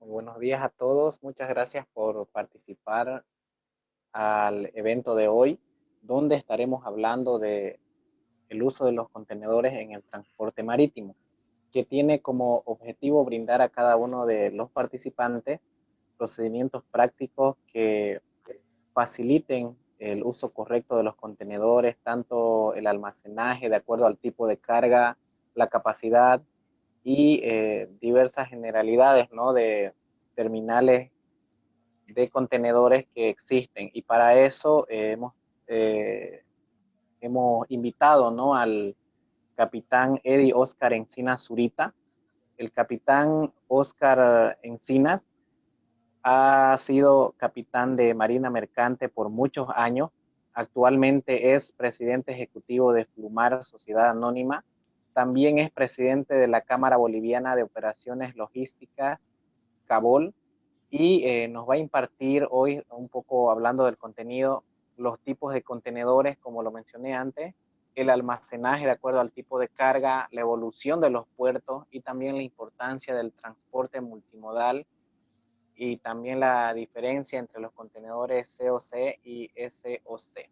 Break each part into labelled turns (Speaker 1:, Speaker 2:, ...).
Speaker 1: Muy buenos días a todos. Muchas gracias por participar al evento de hoy, donde estaremos hablando de el uso de los contenedores en el transporte marítimo, que tiene como objetivo brindar a cada uno de los participantes procedimientos prácticos que faciliten el uso correcto de los contenedores, tanto el almacenaje de acuerdo al tipo de carga, la capacidad y diversas generalidades, ¿no?, de terminales de contenedores que existen. Y para eso hemos invitado, ¿no?, al capitán Eddie Oscar Encinas Zurita. El capitán Oscar Encinas ha sido capitán de Marina Mercante por muchos años. Actualmente es presidente ejecutivo de Flumar Sociedad Anónima. También es presidente de la Cámara Boliviana de Operaciones Logísticas, CABOL, y nos va a impartir hoy, un poco hablando del contenido, los tipos de contenedores, como lo mencioné antes, el almacenaje de acuerdo al tipo de carga, la evolución de los puertos y también la importancia del transporte multimodal y también la diferencia entre los contenedores COC y SOC.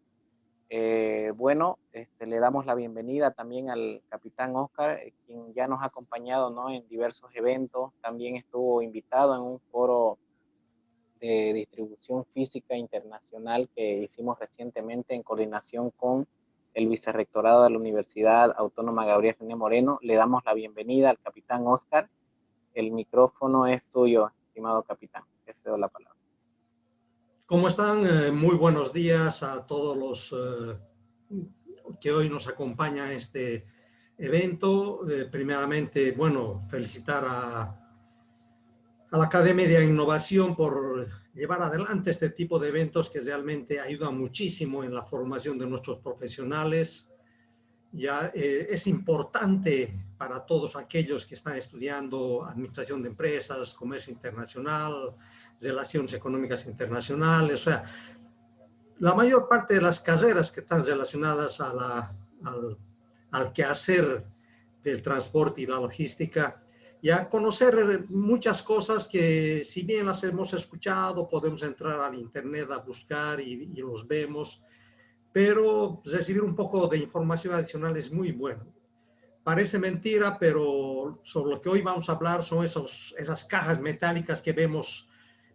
Speaker 1: Le damos la bienvenida también al capitán Oscar, quien ya nos ha acompañado, ¿no?, en diversos eventos. También estuvo invitado en un foro de distribución física internacional que hicimos recientemente en coordinación con el vicerrectorado de la Universidad Autónoma Gabriel René Moreno. Le damos la bienvenida al capitán Oscar. El micrófono es suyo, estimado capitán. Le cedo la palabra.
Speaker 2: ¿Cómo están? Muy buenos días a todos los que hoy nos acompañan a este evento. Primeramente, felicitar a la Academia de Innovación por llevar adelante este tipo de eventos que realmente ayudan muchísimo en la formación de nuestros profesionales. Es importante para todos aquellos que están estudiando administración de empresas, comercio internacional, relaciones económicas internacionales, o sea, la mayor parte de las carreras que están relacionadas al quehacer del transporte y la logística, ya conocer muchas cosas que, si bien las hemos escuchado, podemos entrar al internet a buscar y los vemos, pero recibir un poco de información adicional es muy bueno. Parece mentira, pero sobre lo que hoy vamos a hablar son esas cajas metálicas que vemos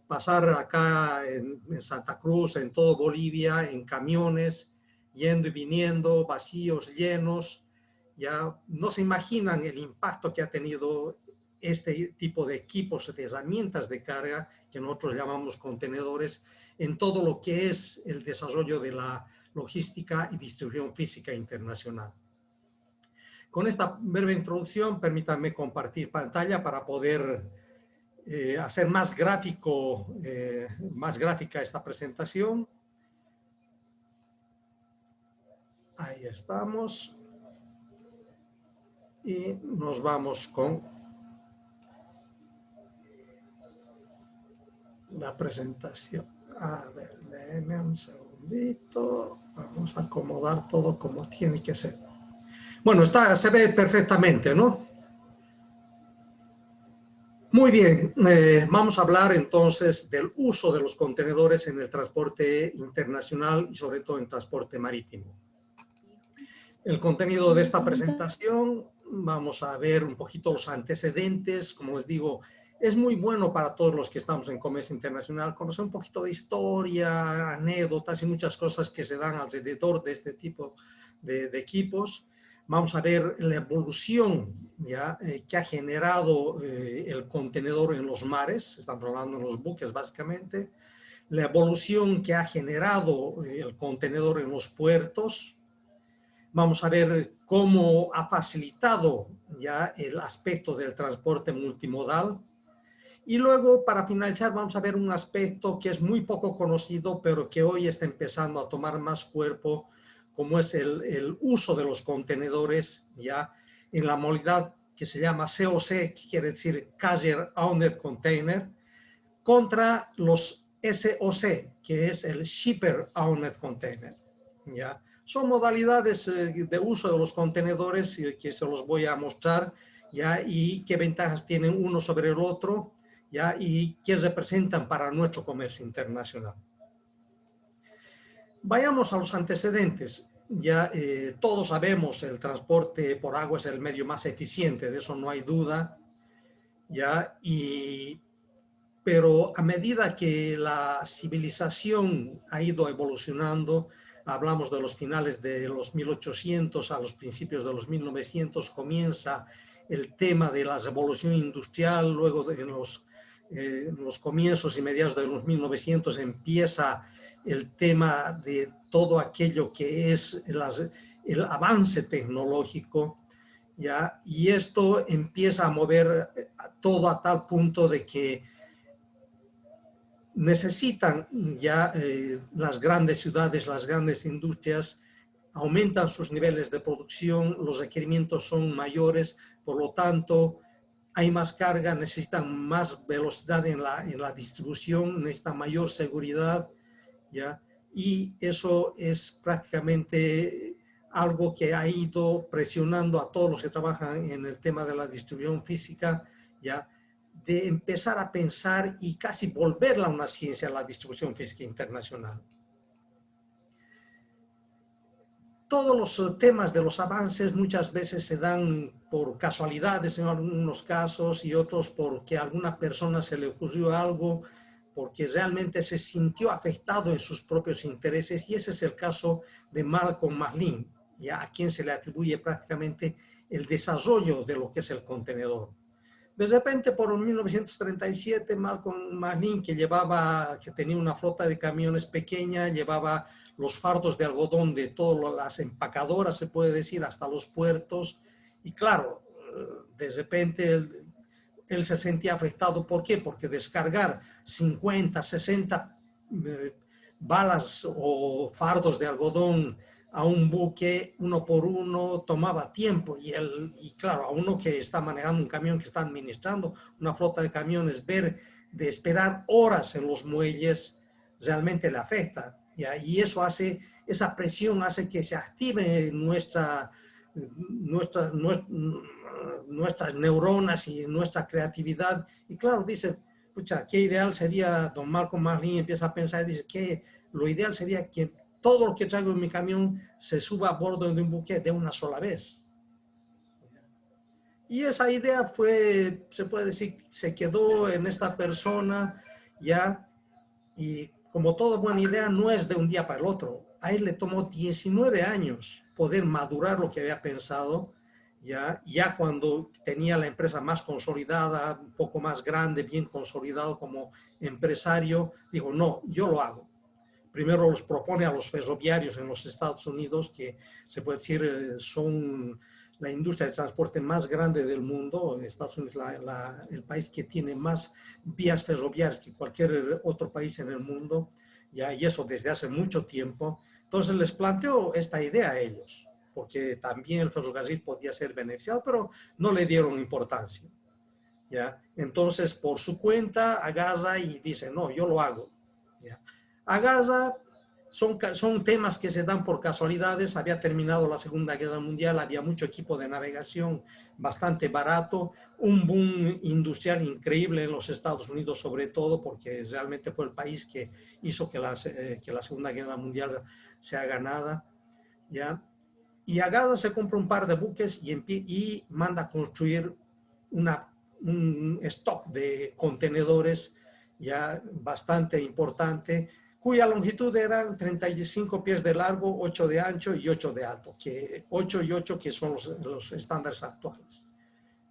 Speaker 2: pasar acá en Santa Cruz, en todo Bolivia, en camiones, yendo y viniendo, vacíos, llenos. Ya no se imaginan el impacto que ha tenido este tipo de equipos, de herramientas de carga, que nosotros llamamos contenedores, en todo lo que es el desarrollo de la logística y distribución física internacional. Con esta breve introducción, permítanme compartir pantalla para poder hacer más gráfica esta presentación. Ahí estamos. Y nos vamos con la presentación. A ver, déjenme un segundito. Vamos a acomodar todo como tiene que ser. Bueno, se ve perfectamente, ¿no? Muy bien, vamos a hablar entonces del uso de los contenedores en el transporte internacional y sobre todo en transporte marítimo. El contenido de esta presentación, vamos a ver un poquito los antecedentes. Como les digo, es muy bueno para todos los que estamos en comercio internacional conocer un poquito de historia, anécdotas y muchas cosas que se dan alrededor de este tipo de equipos. Vamos a ver la evolución que ha generado el contenedor en los mares, estamos hablando en los buques básicamente, la evolución que ha generado el contenedor en los puertos. Vamos a ver cómo ha facilitado ya el aspecto del transporte multimodal. Y luego, para finalizar, vamos a ver un aspecto que es muy poco conocido, pero que hoy está empezando a tomar más cuerpo, como es el uso de los contenedores ya en la modalidad que se llama COC, que quiere decir Carrier Owned Container, contra los SOC, que es el Shipper Owned Container. ¿Ya? Son modalidades de uso de los contenedores que se los voy a mostrar, ¿ya? Y qué ventajas tienen uno sobre el otro, ¿ya? Y que representan para nuestro comercio internacional. Vayamos a los antecedentes. Ya todos sabemos el transporte por agua es el medio más eficiente, de eso no hay duda. ¿Ya? Pero a medida que la civilización ha ido evolucionando, hablamos de los finales de los 1800 a los principios de los 1900, comienza el tema de la revolución industrial, luego en los comienzos y mediados de los 1900 empieza el tema de todo aquello que es el avance tecnológico, ¿ya? Y esto empieza a mover todo a tal punto de que necesitan ya las grandes ciudades, las grandes industrias, aumentan sus niveles de producción, los requerimientos son mayores, por lo tanto hay más carga, necesitan más velocidad en la distribución, necesitan mayor seguridad, ¿ya? Y eso es prácticamente algo que ha ido presionando a todos los que trabajan en el tema de la distribución física, ¿ya? De empezar a pensar y casi volverla una ciencia la distribución física internacional. Todos los temas de los avances muchas veces se dan por casualidades en algunos casos y otros porque a alguna persona se le ocurrió algo, porque realmente se sintió afectado en sus propios intereses, y ese es el caso de Malcolm McLean, ya a quien se le atribuye prácticamente el desarrollo de lo que es el contenedor. De repente, por 1937, Malcolm McLean, que tenía una flota de camiones pequeña, llevaba los fardos de algodón de todas las empacadoras, se puede decir, hasta los puertos. Y claro, de repente él se sentía afectado. ¿Por qué? Porque descargar 50, 60 balas o fardos de algodón a un buque uno por uno tomaba tiempo, y claro, a uno que está manejando un camión, que está administrando una flota de camiones, de esperar horas en los muelles realmente le afecta, y eso hace, esa presión hace que se active nuestras neuronas y nuestra creatividad, y claro, dice, pucha, qué ideal sería, don Malcolm McLean empieza a pensar, dice que lo ideal sería que todo lo que traigo en mi camión se suba a bordo de un buque de una sola vez. Y esa idea fue, se puede decir, se quedó en esta persona, ya, y como toda buena idea no es de un día para el otro. A él le tomó 19 años poder madurar lo que había pensado, ya cuando tenía la empresa más consolidada, un poco más grande, bien consolidado como empresario, dijo, no, yo lo hago. Primero los propone a los ferroviarios en los Estados Unidos, que se puede decir son la industria de transporte más grande del mundo. Estados Unidos es el país que tiene más vías ferroviarias que cualquier otro país en el mundo, y eso desde hace mucho tiempo. Entonces les planteó esta idea a ellos, porque también el ferrocarril podía ser beneficiado, pero no le dieron importancia. ¿Ya? Entonces, por su cuenta, agarra y dice, no, yo lo hago. ¿Ya? Agarra, son temas que se dan por casualidades. Había terminado la Segunda Guerra Mundial, había mucho equipo de navegación bastante barato, un boom industrial increíble en los Estados Unidos, sobre todo porque realmente fue el país que hizo que la Segunda Guerra Mundial sea ganada, ¿ya? Y agarra, se compra un par de buques y manda a construir un stock de contenedores ya bastante importante, cuya longitud eran 35 pies de largo, 8 de ancho y 8 de alto, que 8 y 8 que son los estándares actuales.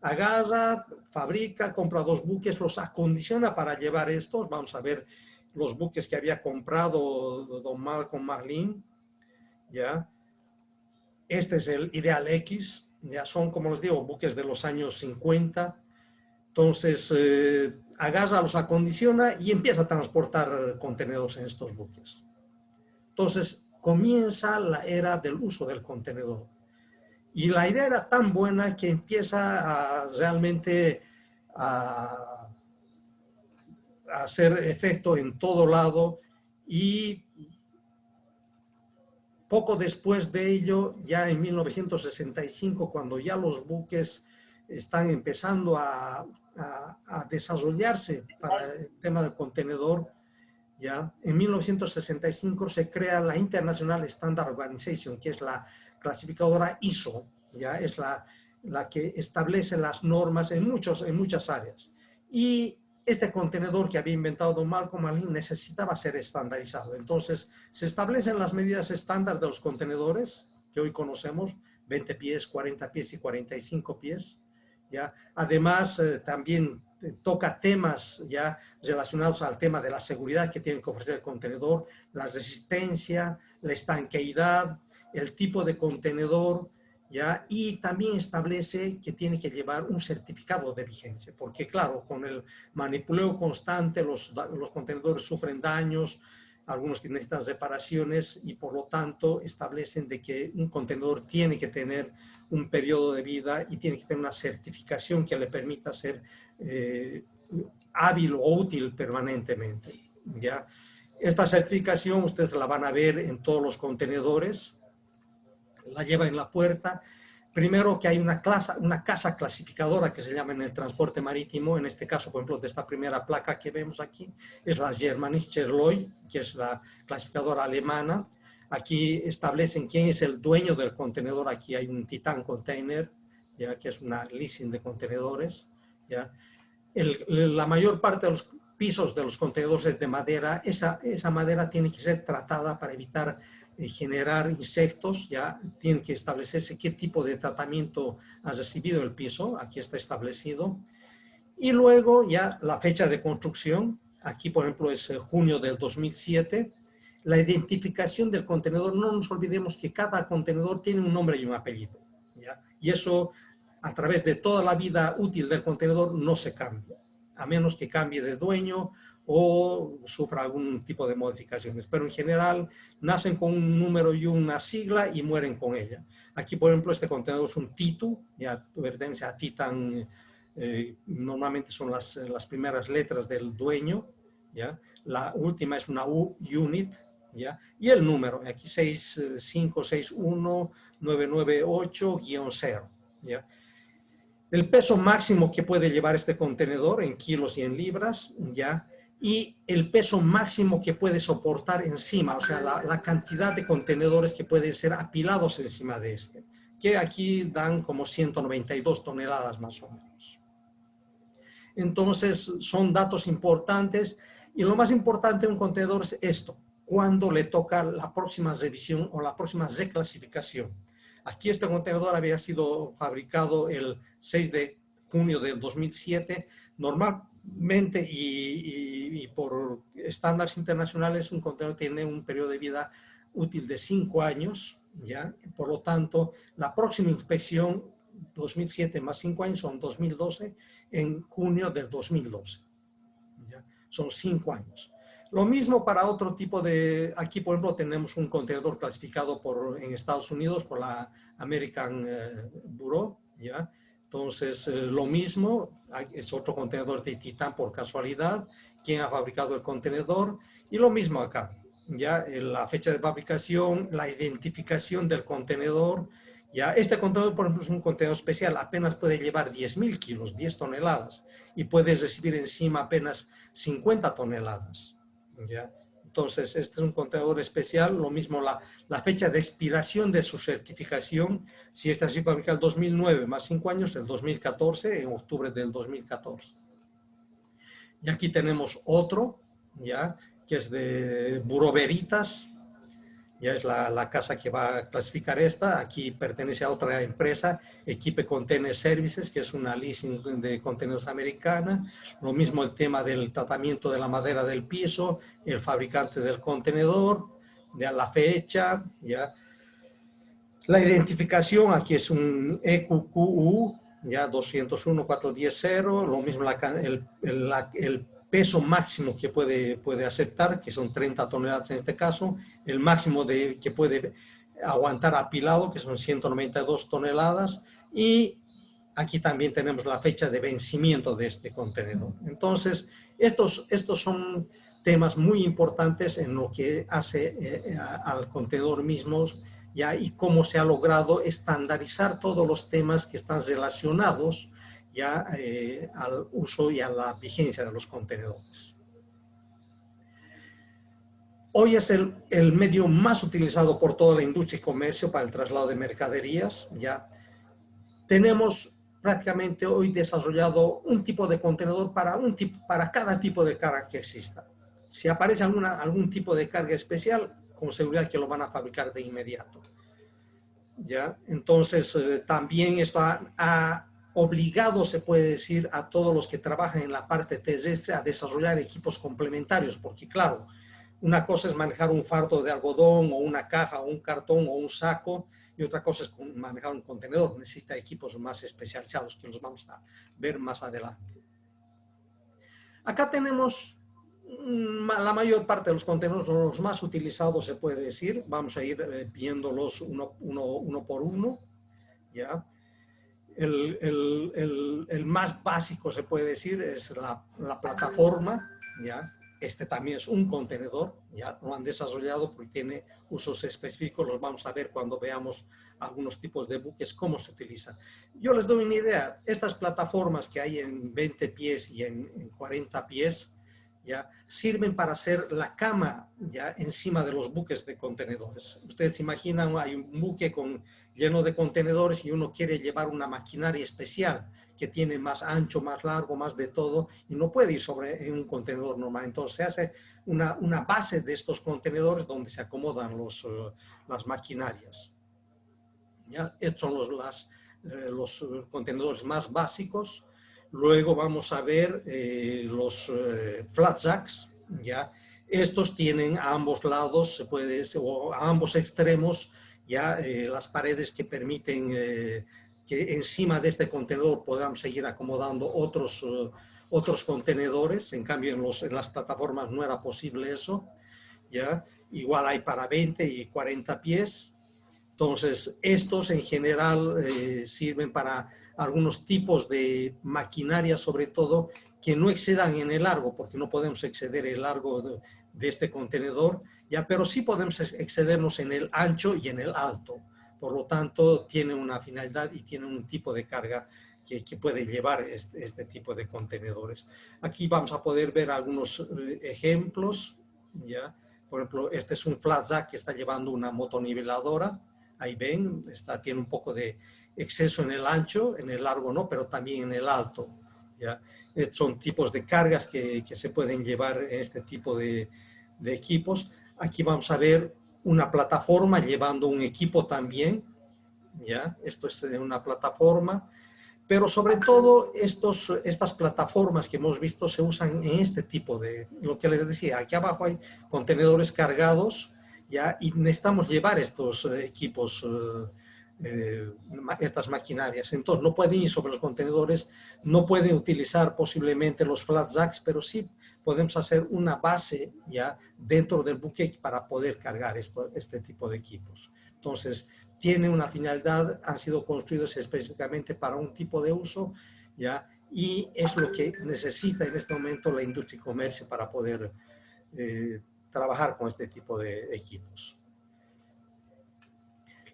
Speaker 2: Agarra, fabrica, compra 2 buques, los acondiciona para llevar estos. Vamos a ver los buques que había comprado don Malcolm McLean, ¿ya? Este es el Ideal X, ya son, como les digo, buques de los años 50. Entonces, agarra, los acondiciona y empieza a transportar contenedores en estos buques. Entonces, comienza la era del uso del contenedor. Y la idea era tan buena que empieza realmente a hacer efecto en todo lado, y poco después de ello, ya en 1965, cuando ya los buques están empezando a a desarrollarse para el tema del contenedor, ya en 1965 se crea la International Standard Organization, que es la clasificadora ISO, ya es la que establece las normas en muchas áreas. Y este contenedor que había inventado don Malcolm Allen necesitaba ser estandarizado. Entonces se establecen las medidas estándar de los contenedores que hoy conocemos, 20 pies, 40 pies y 45 pies. ¿Ya? Además, también toca temas ya relacionados al tema de la seguridad que tiene que ofrecer el contenedor, la resistencia, la estanqueidad, el tipo de contenedor, ¿ya? Y también establece que tiene que llevar un certificado de vigencia, porque claro, con el manipuleo constante los contenedores sufren daños, algunos necesitan reparaciones y por lo tanto establecen de que un contenedor tiene que tener un periodo de vida y tiene que tener una certificación que le permita ser hábil o útil permanentemente, ¿ya? Esta certificación ustedes la van a ver en todos los contenedores, la lleva en la puerta. Primero que hay una casa clasificadora que se llama en el transporte marítimo, en este caso, por ejemplo, de esta primera placa que vemos aquí, es la Germanische Lloyd, que es la clasificadora alemana. Aquí establecen quién es el dueño del contenedor. Aquí hay un Titan Container, ya que es una leasing de contenedores. ¿Ya? La mayor parte de los pisos de los contenedores es de madera. Esa madera tiene que ser tratada para evitar generar insectos. Ya tiene que establecerse qué tipo de tratamiento ha recibido el piso. Aquí está establecido. Y luego ya la fecha de construcción. Aquí, por ejemplo, es junio del 2007. La identificación del contenedor, no nos olvidemos que cada contenedor tiene un nombre y un apellido, ¿ya? Y eso a través de toda la vida útil del contenedor no se cambia, a menos que cambie de dueño o sufra algún tipo de modificaciones. Pero en general nacen con un número y una sigla y mueren con ella. Aquí, por ejemplo, este contenedor es un Titu, ya pertenece a Titan, normalmente son las primeras letras del dueño, ¿ya? La última es una U-Unit, ¿ya? Y el número, aquí 6561998-0, ¿ya? El peso máximo que puede llevar este contenedor en kilos y en libras, ¿ya? Y el peso máximo que puede soportar encima, o sea, la cantidad de contenedores que pueden ser apilados encima de este, que aquí dan como 192 toneladas más o menos. Entonces, son datos importantes y lo más importante de un contenedor es esto, cuando le toca la próxima revisión o la próxima reclasificación. Aquí este contenedor había sido fabricado el 6 de junio del 2007. Normalmente y por estándares internacionales un contenedor tiene un periodo de vida útil de 5 años, ¿ya? Por lo tanto, la próxima inspección 2007 más 5 años son 2012 en junio del 2012. ¿Ya? Son 5 años. Lo mismo para otro tipo de, aquí por ejemplo tenemos un contenedor clasificado en Estados Unidos por la American Bureau, ¿ya? Entonces lo mismo, es otro contenedor de Titan por casualidad, quién ha fabricado el contenedor y lo mismo acá, ya la fecha de fabricación, la identificación del contenedor, ya este contenedor por ejemplo es un contenedor especial, apenas puede llevar 10.000 kilos, 10 toneladas y puede recibir encima apenas 50 toneladas. ¿Ya? Entonces, este es un contenedor especial, lo mismo la fecha de expiración de su certificación, si esta se fabrica el 2009 más 5 años, el 2014, en octubre del 2014. Y aquí tenemos otro, ¿ya? Que es de Bureau Veritas, ya es la casa que va a clasificar esta. Aquí pertenece a otra empresa, Equipe Container Services, que es una leasing de contenedores americana. Lo mismo el tema del tratamiento de la madera del piso, el fabricante del contenedor, ya la fecha, ya. La identificación, aquí es un EQQU, ya 201-410-0, lo mismo el peso máximo que puede aceptar, que son 30 toneladas en este caso, el máximo que puede aguantar apilado, que son 192 toneladas, y aquí también tenemos la fecha de vencimiento de este contenedor. Entonces, estos son temas muy importantes en lo que hace al contenedor mismo, ¿ya? Y cómo se ha logrado estandarizar todos los temas que están relacionados ya al uso y a la vigencia de los contenedores. Hoy es el medio más utilizado por toda la industria y comercio para el traslado de mercaderías. Ya tenemos prácticamente hoy desarrollado un tipo de contenedor para cada tipo de carga que exista. Si aparece algún tipo de carga especial, con seguridad que lo van a fabricar de inmediato. ¿Ya? Entonces, también esto ha obligado, se puede decir, a todos los que trabajan en la parte terrestre a desarrollar equipos complementarios, porque claro, una cosa es manejar un fardo de algodón o una caja o un cartón o un saco, y otra cosa es manejar un contenedor. Necesita equipos más especializados que los vamos a ver más adelante. Acá tenemos la mayor parte de los contenedores, los más utilizados se puede decir. Vamos a ir viéndolos uno por uno. ¿Ya? El más básico se puede decir es la plataforma. ¿Ya? Este también es un contenedor, ya lo han desarrollado porque tiene usos específicos, los vamos a ver cuando veamos algunos tipos de buques, cómo se utilizan. Yo les doy una idea, estas plataformas que hay en 20 pies y en 40 pies, ya sirven para hacer la cama ya encima de los buques de contenedores. Ustedes se imaginan, hay un buque lleno de contenedores y uno quiere llevar una maquinaria especial que tiene más ancho, más largo, más de todo, y no puede ir en un contenedor normal. Entonces se hace una base de estos contenedores donde se acomodan las maquinarias. ¿Ya? Estos son los contenedores más básicos. Luego vamos a ver los flat jacks. ¿Ya? Estos tienen a ambos lados, o a ambos extremos, ya las paredes que permiten que encima de este contenedor podamos seguir acomodando otros contenedores. En cambio, en las plataformas no era posible eso. ¿Ya? Igual hay para 20 y 40 pies. Entonces, estos en general sirven para algunos tipos de maquinaria, sobre todo, que no excedan en el largo, porque no podemos exceder el largo de este contenedor, ya, pero sí podemos excedernos en el ancho y en el alto. Por lo tanto, tiene una finalidad y tiene un tipo de carga que puede llevar este tipo de contenedores. Aquí vamos a poder ver algunos ejemplos. ¿Ya? Por ejemplo, este es un flat jack que está llevando una motoniveladora. Ahí ven, tiene un poco de exceso en el ancho, en el largo no, pero también en el alto. ¿Ya? Son tipos de cargas que se pueden llevar en este tipo de equipos. Aquí vamos a ver una plataforma llevando un equipo también. ¿Ya? Esto es una plataforma. Pero sobre todo estas plataformas que hemos visto se usan en este tipo lo que les decía, aquí abajo hay contenedores cargados, ¿ya? Y necesitamos llevar estos equipos, estas maquinarias. Entonces no pueden ir sobre los contenedores, no pueden utilizar posiblemente los flat jacks, pero sí podemos hacer una base ya dentro del buque para poder cargar este tipo de equipos. Entonces, tiene una finalidad, han sido construidos específicamente para un tipo de uso, ¿ya? Y es lo que necesita en este momento la industria y comercio para poder trabajar con este tipo de equipos.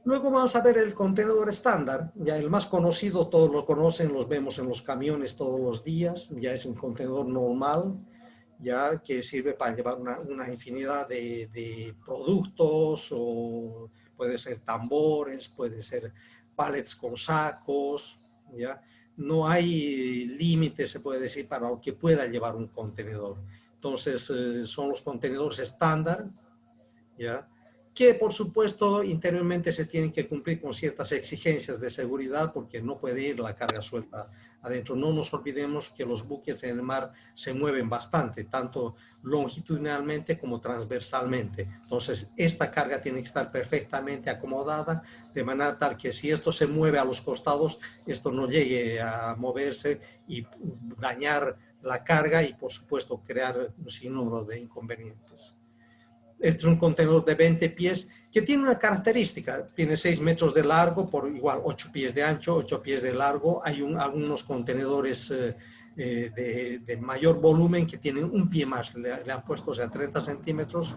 Speaker 2: Luego vamos a ver el contenedor estándar, ya el más conocido, todos lo conocen, los vemos en los camiones todos los días, ya es un contenedor normal, ya que sirve para llevar una infinidad de productos, o puede ser tambores, puede ser pallets con sacos, ¿ya? No hay límite, se puede decir, para lo que pueda llevar un contenedor. Entonces, son los contenedores estándar, ¿ya? Que por supuesto interiormente se tienen que cumplir con ciertas exigencias de seguridad porque no puede ir la carga suelta adentro. No nos olvidemos que los buques en el mar se mueven bastante, tanto longitudinalmente como transversalmente. Entonces, esta carga tiene que estar perfectamente acomodada, de manera tal que si esto se mueve a los costados, esto no llegue a moverse y dañar la carga y, por supuesto, crear un sinnúmero de inconvenientes. Este es un contenedor de 20 pies que tiene una característica, tiene 6 metros de largo por igual 8 pies de ancho, 8 pies de largo. Hay algunos contenedores de mayor volumen que tienen un pie más, le han puesto, o sea, 30 centímetros,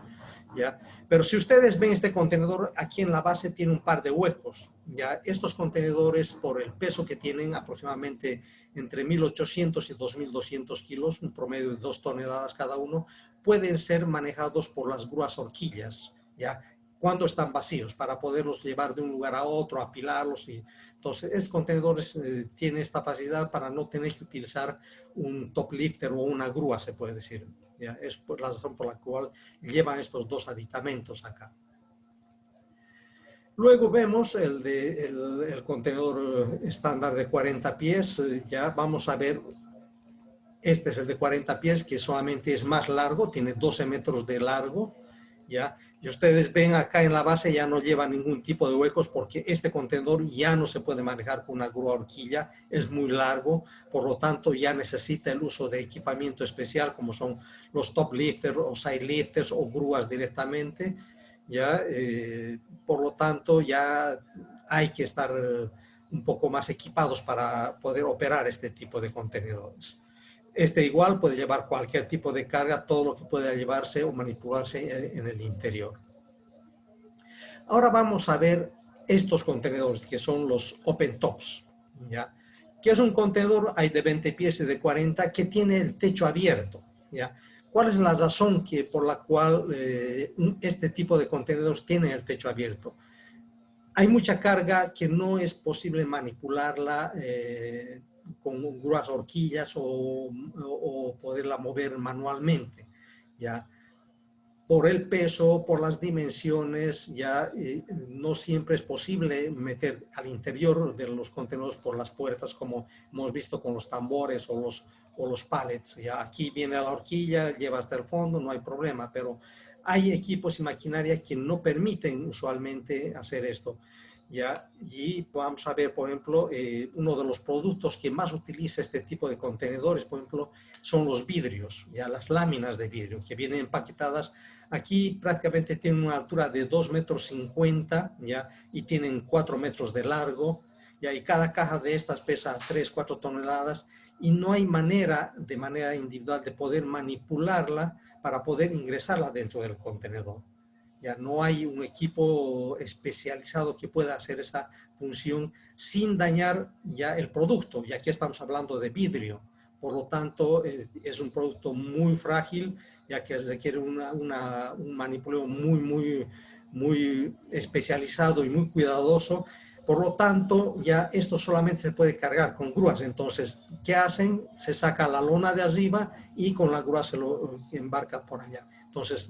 Speaker 2: ¿ya? Pero si ustedes ven este contenedor, aquí en la base tiene un par de huecos, ¿ya? Estos contenedores, por el peso que tienen, aproximadamente entre 1.800 y 2.200 kilos, un promedio de 2 toneladas cada uno, pueden ser manejados por las grúas horquillas, ¿ya? Cuando están vacíos, para poderlos llevar de un lugar a otro, apilarlos. Entonces, estos contenedores tienen esta facilidad para no tener que utilizar un top lifter o una grúa, se puede decir. ¿Ya? Es por la razón por la cual llevan estos dos aditamentos acá. Luego vemos el contenedor estándar de 40 pies. Ya vamos a ver, este es el de 40 pies, que solamente es más largo, tiene 12 metros de largo. ¿Ya? Y ustedes ven acá en la base ya no lleva ningún tipo de huecos porque este contenedor ya no se puede manejar con una grúa horquilla, es muy largo, por lo tanto ya necesita el uso de equipamiento especial como son los top lifters o side lifters o grúas directamente, ¿ya? Por lo tanto ya hay que estar un poco más equipados para poder operar este tipo de contenedores. Este igual puede llevar cualquier tipo de carga, todo lo que pueda llevarse o manipularse en el interior. Ahora vamos a ver estos contenedores que son los open tops, ¿ya? Que es un contenedor, hay de 20 pies y de 40, que tiene el techo abierto, ¿ya? ¿Cuál es la razón por la cual este tipo de contenedores tiene el techo abierto? Hay mucha carga que no es posible manipularla con grúas horquillas o poderla mover manualmente, ¿ya? Por el peso, por las dimensiones, ya no siempre es posible meter al interior de los contenedores por las puertas, como hemos visto con los tambores o los pallets. Ya aquí viene la horquilla, lleva hasta el fondo, no hay problema, pero hay equipos y maquinaria que no permiten usualmente hacer esto. ¿Ya? Y vamos a ver, por ejemplo, uno de los productos que más utiliza este tipo de contenedores, por ejemplo, son los vidrios, ya las láminas de vidrio, que vienen empaquetadas. Aquí prácticamente tienen una altura de 2,50 metros, ¿ya? Y tienen 4 metros de largo, ¿ya? Y cada caja de estas pesa 3, 4 toneladas y no hay manera, de manera individual, de poder manipularla para poder ingresarla dentro del contenedor. Ya no hay un equipo especializado que pueda hacer esa función sin dañar ya el producto, ya que estamos hablando de vidrio. Por lo tanto, es un producto muy frágil, ya que requiere un manipuleo muy especializado y muy cuidadoso. Por lo tanto, ya esto solamente se puede cargar con grúas. Entonces, ¿qué hacen? Se saca la lona de arriba y con la grúa se lo embarca por allá. Entonces,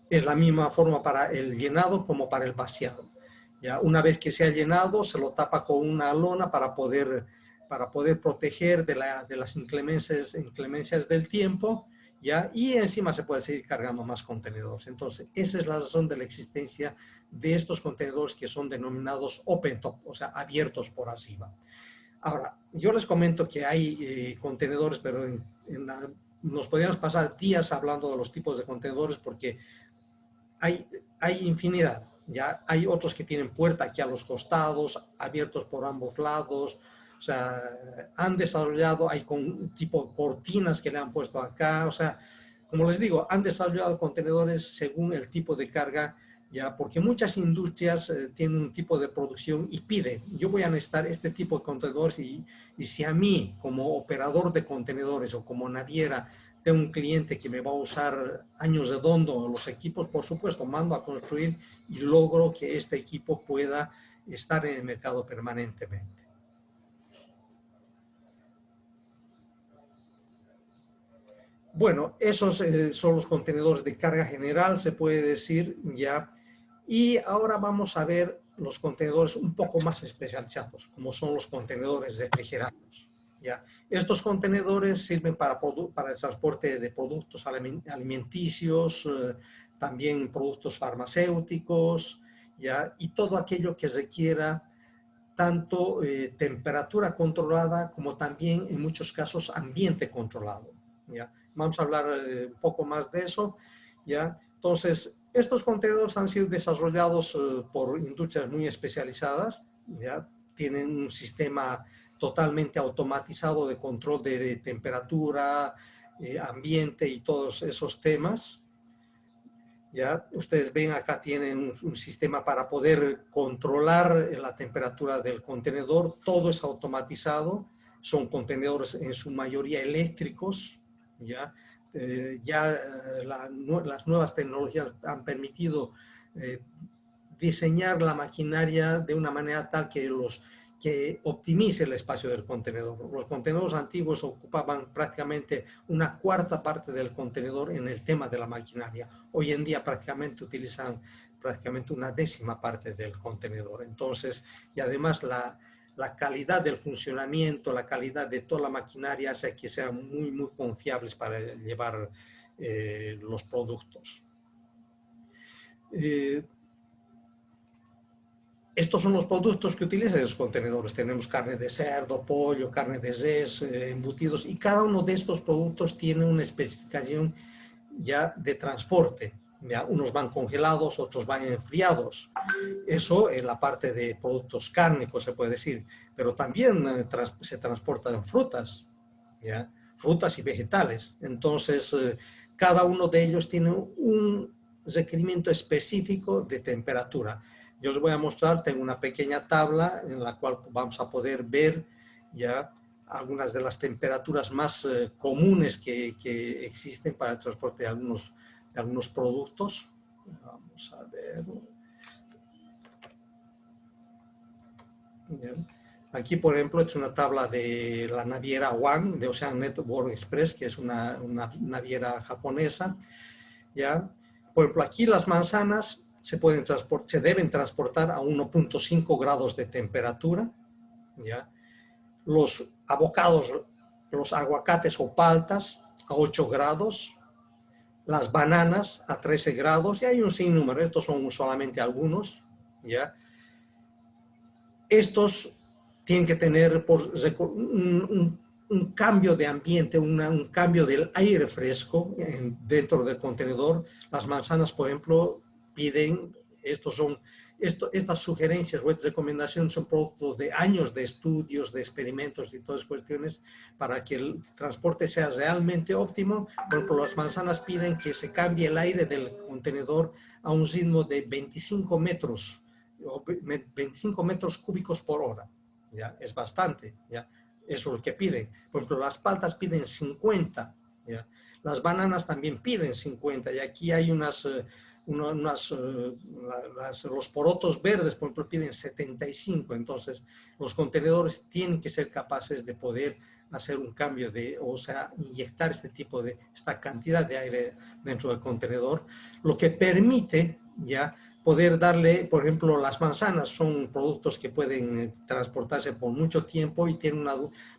Speaker 2: es la misma forma para el llenado como para el vaciado. Ya una vez que se ha llenado, se lo tapa con una lona para poder proteger de las inclemencias del tiempo, ¿ya? Y encima se puede seguir cargando más contenedores. Entonces, esa es la razón de la existencia de estos contenedores que son denominados open top, o sea, abiertos por arriba. Ahora, yo les comento que hay contenedores, pero nos podríamos pasar días hablando de los tipos de contenedores porque hay infinidad. Ya hay otros que tienen puerta aquí a los costados, abiertos por ambos lados. O sea, han desarrollado, hay con tipo cortinas que le han puesto acá. O sea, como les digo, han desarrollado contenedores según el tipo de carga, ya, porque muchas industrias tienen un tipo de producción y piden, yo voy a necesitar este tipo de contenedores y si a mí como operador de contenedores o como naviera tengo un cliente que me va a usar años redondo los equipos, por supuesto, mando a construir y logro que este equipo pueda estar en el mercado permanentemente. Bueno, esos son los contenedores de carga general, se puede decir ya. Y ahora vamos a ver los contenedores un poco más especializados, como son los contenedores refrigerados. ¿Ya? Estos contenedores sirven para el transporte de productos alimenticios, también productos farmacéuticos, ¿ya? Y todo aquello que requiera tanto temperatura controlada como también en muchos casos ambiente controlado. ¿Ya? Vamos a hablar un poco más de eso. ¿Ya? Entonces, estos contenedores han sido desarrollados por industrias muy especializadas. ¿Ya? Tienen un sistema totalmente automatizado de control de temperatura, ambiente y todos esos temas. ¿ya? Ustedes ven acá tienen un sistema para poder controlar la temperatura del contenedor. Todo es automatizado. Son contenedores en su mayoría eléctricos, ¿ya? Las nuevas tecnologías han permitido diseñar la maquinaria de una manera tal que optimice el espacio del contenedor. Los contenedores antiguos ocupaban prácticamente una cuarta parte del contenedor en el tema de la maquinaria. Hoy en día prácticamente utilizan prácticamente una décima parte del contenedor. Entonces, y además la calidad del funcionamiento, la calidad de toda la maquinaria hace que sean muy confiables para llevar los productos. Estos son los productos que utilizan los contenedores. Tenemos carne de cerdo, pollo, carne de res, embutidos, y cada uno de estos productos tiene una especificación ya de transporte. ¿Ya? Unos van congelados, otros van enfriados. Eso en la parte de productos cárnicos se puede decir, pero también se transportan frutas, ¿ya? Frutas y vegetales. Entonces, cada uno de ellos tiene un requerimiento específico de temperatura. Yo os voy a mostrar, tengo una pequeña tabla en la cual vamos a poder ver ya algunas de las temperaturas más comunes que existen para el transporte de algunos productos. Vamos a ver. Bien. Aquí, por ejemplo, es una tabla de la naviera One de Ocean Network Express, que es una naviera japonesa. ¿Ya? Por ejemplo, aquí las manzanas se deben transportar a 1.5 grados de temperatura. ¿Ya? Los avocados, los aguacates o paltas a 8 grados. Las bananas a 13 grados. Y hay un sinnúmero, estos son solamente algunos. ¿Ya? Estos tienen que tener un cambio de ambiente, un cambio del aire fresco dentro del contenedor. Las manzanas, por ejemplo, piden, estas sugerencias o recomendaciones son producto de años de estudios, de experimentos y todas cuestiones para que el transporte sea realmente óptimo. Por ejemplo, las manzanas piden que se cambie el aire del contenedor a un ritmo de 25 metros 25 metros cúbicos por hora, ¿ya? Es bastante, ¿ya? Eso es lo que piden. Por ejemplo, las paltas piden 50, ¿ya? Las bananas también piden 50, y aquí hay los porotos verdes, por ejemplo, piden 75, entonces los contenedores tienen que ser capaces de poder hacer un cambio o sea, inyectar esta cantidad de aire dentro del contenedor, lo que permite ya poder darle, por ejemplo, las manzanas son productos que pueden transportarse por mucho tiempo y tienen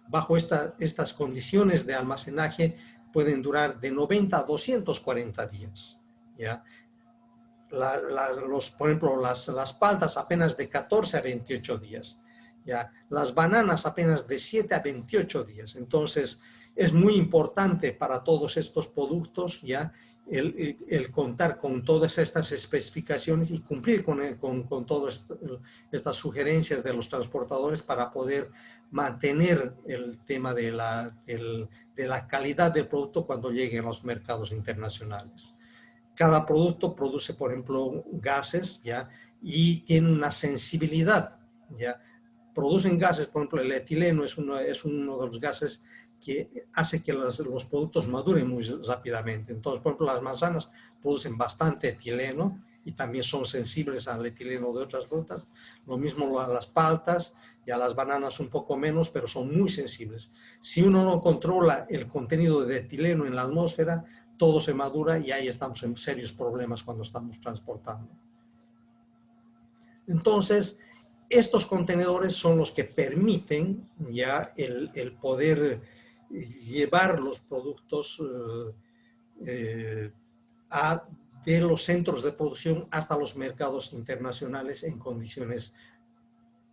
Speaker 2: bajo estas condiciones de almacenaje pueden durar de 90 a 240 días. ¿Ya? Por ejemplo, las paltas apenas de 14 a 28 días. ¿Ya? Las bananas apenas de 7 a 28 días. Entonces, es muy importante para todos estos productos, ¿ya? El contar con todas estas especificaciones y cumplir con todas estas sugerencias de los transportadores para poder mantener el tema de la calidad del producto cuando llegue a los mercados internacionales. Cada producto produce, por ejemplo, gases, ¿ya? Y tiene una sensibilidad, ¿ya? Producen gases, por ejemplo, el etileno es uno de los gases que hace que los productos maduren muy rápidamente. Entonces, por ejemplo, las manzanas producen bastante etileno y también son sensibles al etileno de otras frutas. Lo mismo las paltas y a las bananas un poco menos, pero son muy sensibles. Si uno no controla el contenido de etileno en la atmósfera, todo se madura y ahí estamos en serios problemas cuando estamos transportando. Entonces, estos contenedores son los que permiten ya el poder llevar los productos de los centros de producción hasta los mercados internacionales en condiciones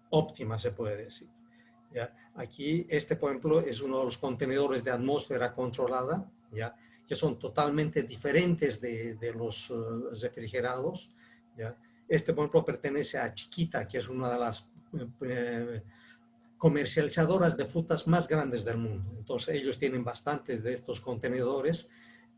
Speaker 2: óptimas, se puede decir. ¿Ya? Aquí, por ejemplo, es uno de los contenedores de atmósfera controlada, ¿ya? Que son totalmente diferentes de los refrigerados. ¿Ya? Por ejemplo, pertenece a Chiquita, que es una de las comercializadoras de frutas más grandes del mundo. Entonces, ellos tienen bastantes de estos contenedores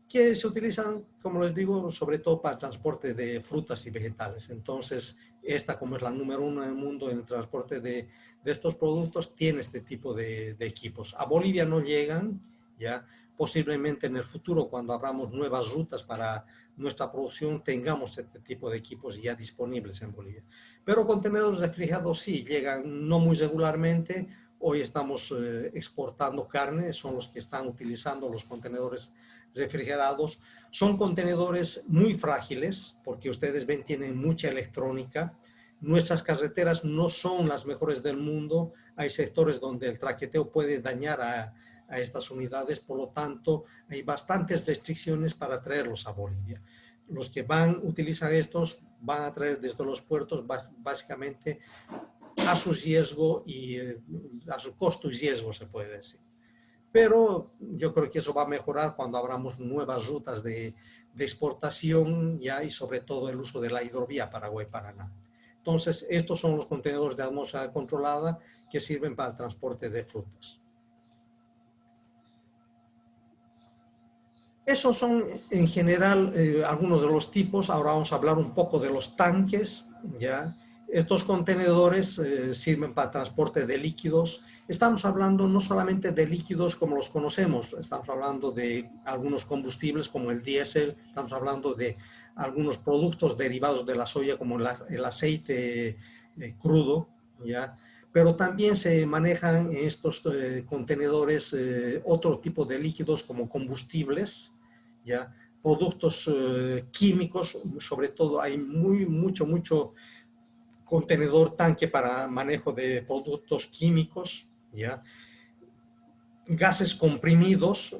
Speaker 2: que se utilizan, como les digo, sobre todo para el transporte de frutas y vegetales. Entonces, esta, como es la número uno en el mundo en el transporte de estos productos, tiene este tipo de equipos. A Bolivia no llegan, ya posiblemente en el futuro, cuando abramos nuevas rutas para nuestra producción, tengamos este tipo de equipos ya disponibles en Bolivia. Pero contenedores refrigerados sí llegan, no muy regularmente. Hoy estamos exportando carne, son los que están utilizando los contenedores refrigerados. Son contenedores muy frágiles, porque ustedes ven, tienen mucha electrónica. Nuestras carreteras no son las mejores del mundo. Hay sectores donde el traqueteo puede dañar a estas unidades, por lo tanto, hay bastantes restricciones para traerlos a Bolivia. Los que utilizan estos, van a traer desde los puertos básicamente a su riesgo y a su costo y riesgo, se puede decir. Pero yo creo que eso va a mejorar cuando abramos nuevas rutas de exportación ya, y sobre todo el uso de la hidrovía Paraguay-Paraná. Entonces, estos son los contenedores de atmósfera controlada que sirven para el transporte de frutas. Esos son en general algunos de los tipos. Ahora vamos a hablar un poco de los tanques, ¿ya? Estos contenedores sirven para transporte de líquidos. Estamos hablando no solamente de líquidos como los conocemos, estamos hablando de algunos combustibles como el diésel, estamos hablando de algunos productos derivados de la soya como el aceite crudo, ¿ya? Pero también se manejan en estos contenedores otro tipo de líquidos como combustibles, ¿ya? Productos químicos, sobre todo hay mucho contenedor tanque para manejo de productos químicos, ¿ya? Gases comprimidos,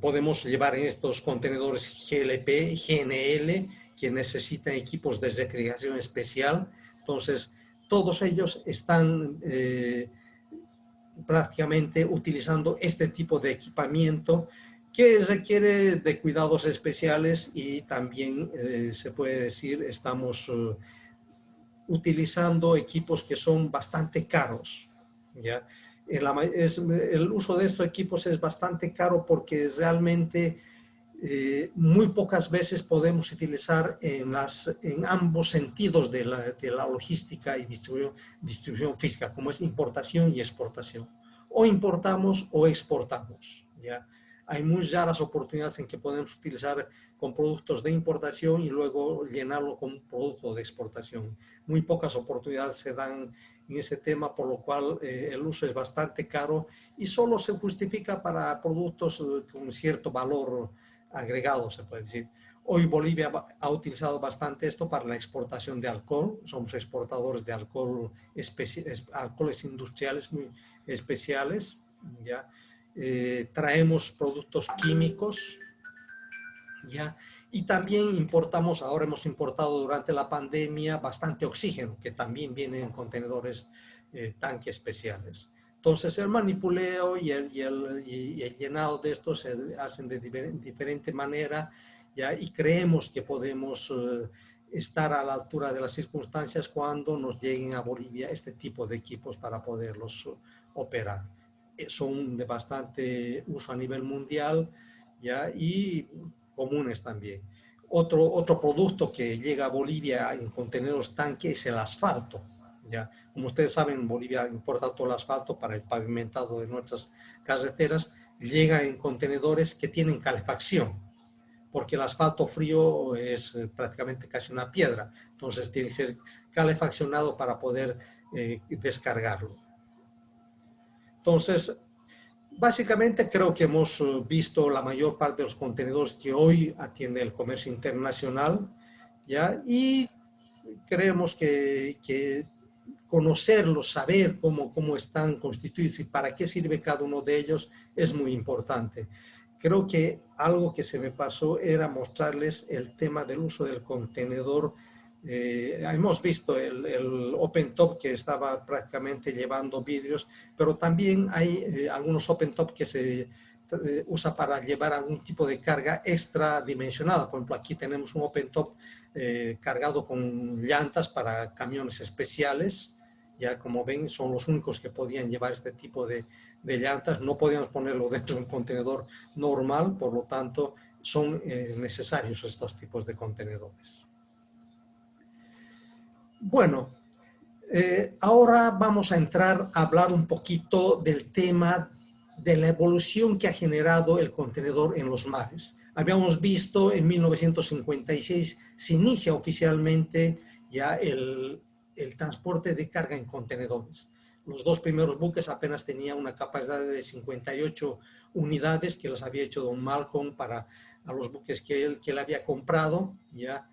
Speaker 2: podemos llevar en estos contenedores GLP, GNL, que necesitan equipos de recreación especial. Entonces, todos ellos están prácticamente utilizando este tipo de equipamiento que requiere de cuidados especiales y también se puede decir estamos utilizando equipos que son bastante caros, ¿ya? El uso de estos equipos es bastante caro porque realmente muy pocas veces podemos utilizar en ambos sentidos de la logística y distribución física, como es importación y exportación. O importamos o exportamos, ¿ya? Hay muy raras oportunidades en que podemos utilizar con productos de importación y luego llenarlo con un producto de exportación. Muy pocas oportunidades se dan en ese tema, por lo cual el uso es bastante caro y solo se justifica para productos con cierto valor agregado, se puede decir. Hoy Bolivia ha utilizado bastante esto para la exportación de alcohol. Somos exportadores de alcohol, alcoholes industriales muy especiales, ¿ya? Traemos productos químicos, ¿ya? Y también importamos, ahora hemos importado durante la pandemia bastante oxígeno, que también viene en contenedores tanque especiales. Entonces el manipuleo y el llenado de estos se hacen de diferente manera, ¿ya? Y creemos que podemos estar a la altura de las circunstancias cuando nos lleguen a Bolivia este tipo de equipos para poderlos operar. Son de bastante uso a nivel mundial, ¿ya? Y comunes también. Otro producto que llega a Bolivia en contenedores tanque es el asfalto, ¿ya? Como ustedes saben, Bolivia importa todo el asfalto para el pavimentado de nuestras carreteras, llega en contenedores que tienen calefacción, porque el asfalto frío es prácticamente casi una piedra, entonces tiene que ser calefaccionado para poder descargarlo. Entonces, básicamente creo que hemos visto la mayor parte de los contenedores que hoy atiende el comercio internacional, ¿ya? Y creemos que conocerlos, saber cómo están constituidos y para qué sirve cada uno de ellos es muy importante. Creo que algo que se me pasó era mostrarles el tema del uso del contenedor. Hemos visto el Open Top que estaba prácticamente llevando vidrios, pero también hay algunos Open Top que se usa para llevar algún tipo de carga extra dimensionada. Por ejemplo, aquí tenemos un Open Top cargado con llantas para camiones especiales. Ya como ven, son los únicos que podían llevar este tipo de llantas. No podíamos ponerlo dentro de un contenedor normal, por lo tanto, son necesarios estos tipos de contenedores. Bueno, ahora vamos a entrar a hablar un poquito del tema de la evolución que ha generado el contenedor en los mares. Habíamos visto en 1956 se inicia oficialmente ya el transporte de carga en contenedores. Los dos primeros buques apenas tenían una capacidad de 58 unidades que las había hecho don Malcolm para a los buques que él había comprado, ya.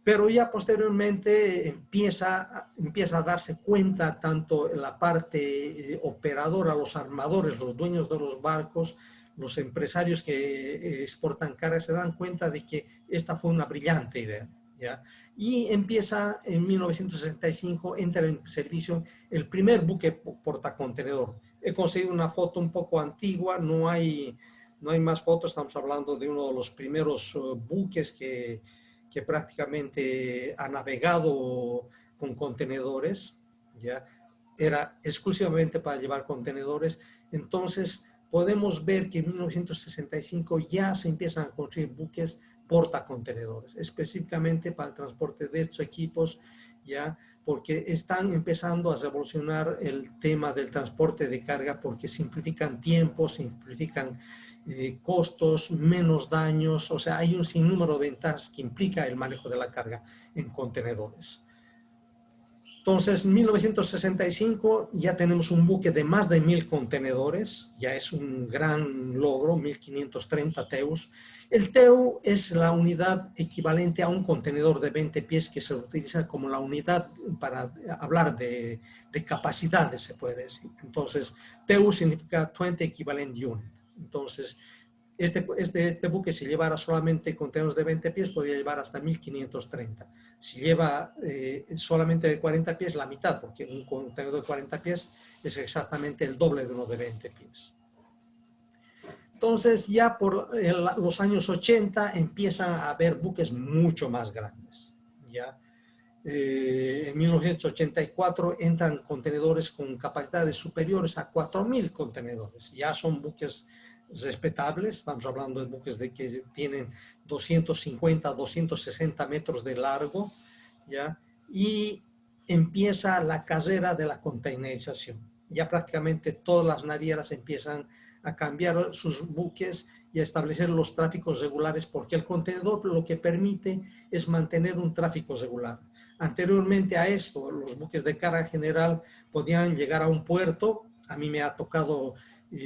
Speaker 2: Pero ya posteriormente empieza a darse cuenta tanto en la parte operadora, los armadores, los dueños de los barcos, los empresarios que exportan cargas, se dan cuenta de que esta fue una brillante idea, ¿ya? Y empieza en 1965, entra en servicio el primer buque portacontenedor. He conseguido una foto un poco antigua, no hay más fotos, estamos hablando de uno de los primeros buques que prácticamente ha navegado con contenedores, ¿ya? Era exclusivamente para llevar contenedores. Entonces podemos ver que en 1965 ya se empiezan a construir buques portacontenedores, específicamente para el transporte de estos equipos, ¿ya? Porque están empezando a revolucionar el tema del transporte de carga porque simplifican tiempos, simplifican costos, menos daños, o sea, hay un sinnúmero de ventajas que implica el manejo de la carga en contenedores. Entonces, en 1965 ya tenemos un buque de más de 1000 contenedores, ya es un gran logro, 1530 TEUs. El TEU es la unidad equivalente a un contenedor de 20 pies que se utiliza como la unidad para hablar de capacidades, se puede decir. Entonces, TEU significa 20 Equivalent Unit. Entonces, este buque, si llevara solamente contenedores de 20 pies, podría llevar hasta 1530. Si lleva solamente de 40 pies, la mitad, porque un contenedor de 40 pies es exactamente el doble de uno de 20 pies. Entonces, ya por los años 80 empiezan a haber buques mucho más grandes. ¿Ya? En 1984 entran contenedores con capacidades superiores a 4000 contenedores. Ya son buques respetables, estamos hablando de buques que tienen 250, 260 metros de largo, ¿ya? Y empieza la carrera de la containerización. Ya prácticamente todas las navieras empiezan a cambiar sus buques y a establecer los tráficos regulares, porque el contenedor lo que permite es mantener un tráfico regular. Anteriormente a esto, los buques de carga general podían llegar a un puerto. A mí me ha tocado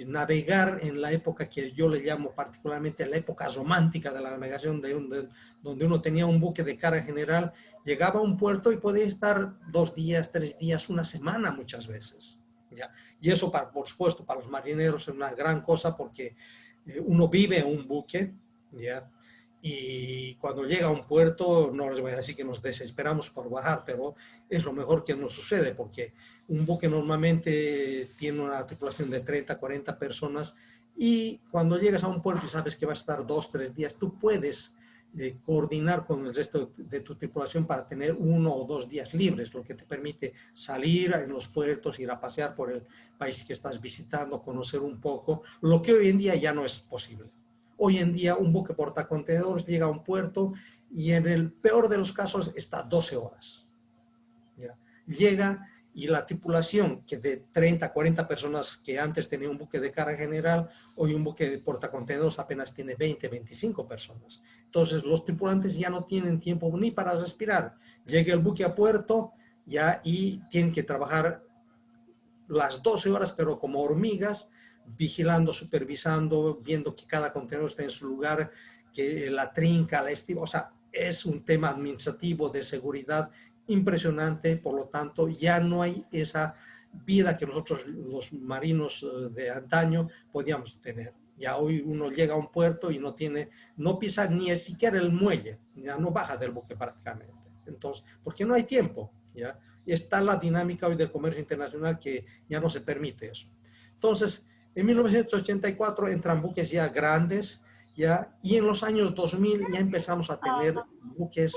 Speaker 2: navegar en la época que yo le llamo particularmente la época romántica de la navegación, donde uno tenía un buque de carga general, llegaba a un puerto y podía estar 2 días, 3 días, una semana muchas veces, ¿ya? Y eso, por supuesto, para los marineros es una gran cosa porque uno vive en un buque, ¿ya? Y cuando llega a un puerto, no les voy a decir que nos desesperamos por bajar, pero es lo mejor que nos sucede, porque un buque normalmente tiene una tripulación de 30, 40 personas, y cuando llegas a un puerto y sabes que va a estar 2, 3 días, tú puedes coordinar con el resto de tu tripulación para tener 1 o 2 días libres, lo que te permite salir en los puertos, ir a pasear por el país que estás visitando, conocer un poco, lo que hoy en día ya no es posible. Hoy en día un buque portacontenedores llega a un puerto y en el peor de los casos está 12 horas. ¿Ya? Llega y la tripulación, que de 30, 40 personas que antes tenía un buque de carga general, hoy un buque de portacontenedores apenas tiene 20, 25 personas. Entonces los tripulantes ya no tienen tiempo ni para respirar. Llega el buque a puerto ya y tienen que trabajar las 12 horas, pero como hormigas, vigilando, supervisando, viendo que cada contenedor está en su lugar, que la trinca, la estiva, o sea, es un tema administrativo de seguridad impresionante. Por lo tanto, ya no hay esa vida que nosotros los marinos de antaño podíamos tener. Ya hoy uno llega a un puerto y no pisa ni siquiera el muelle, ya no baja del buque prácticamente. Entonces, porque no hay tiempo, ¿ya? Y está la dinámica hoy del comercio internacional que ya no se permite eso. Entonces, en 1984 entran buques ya grandes, ¿ya? Y en los años 2000 ya empezamos a tener buques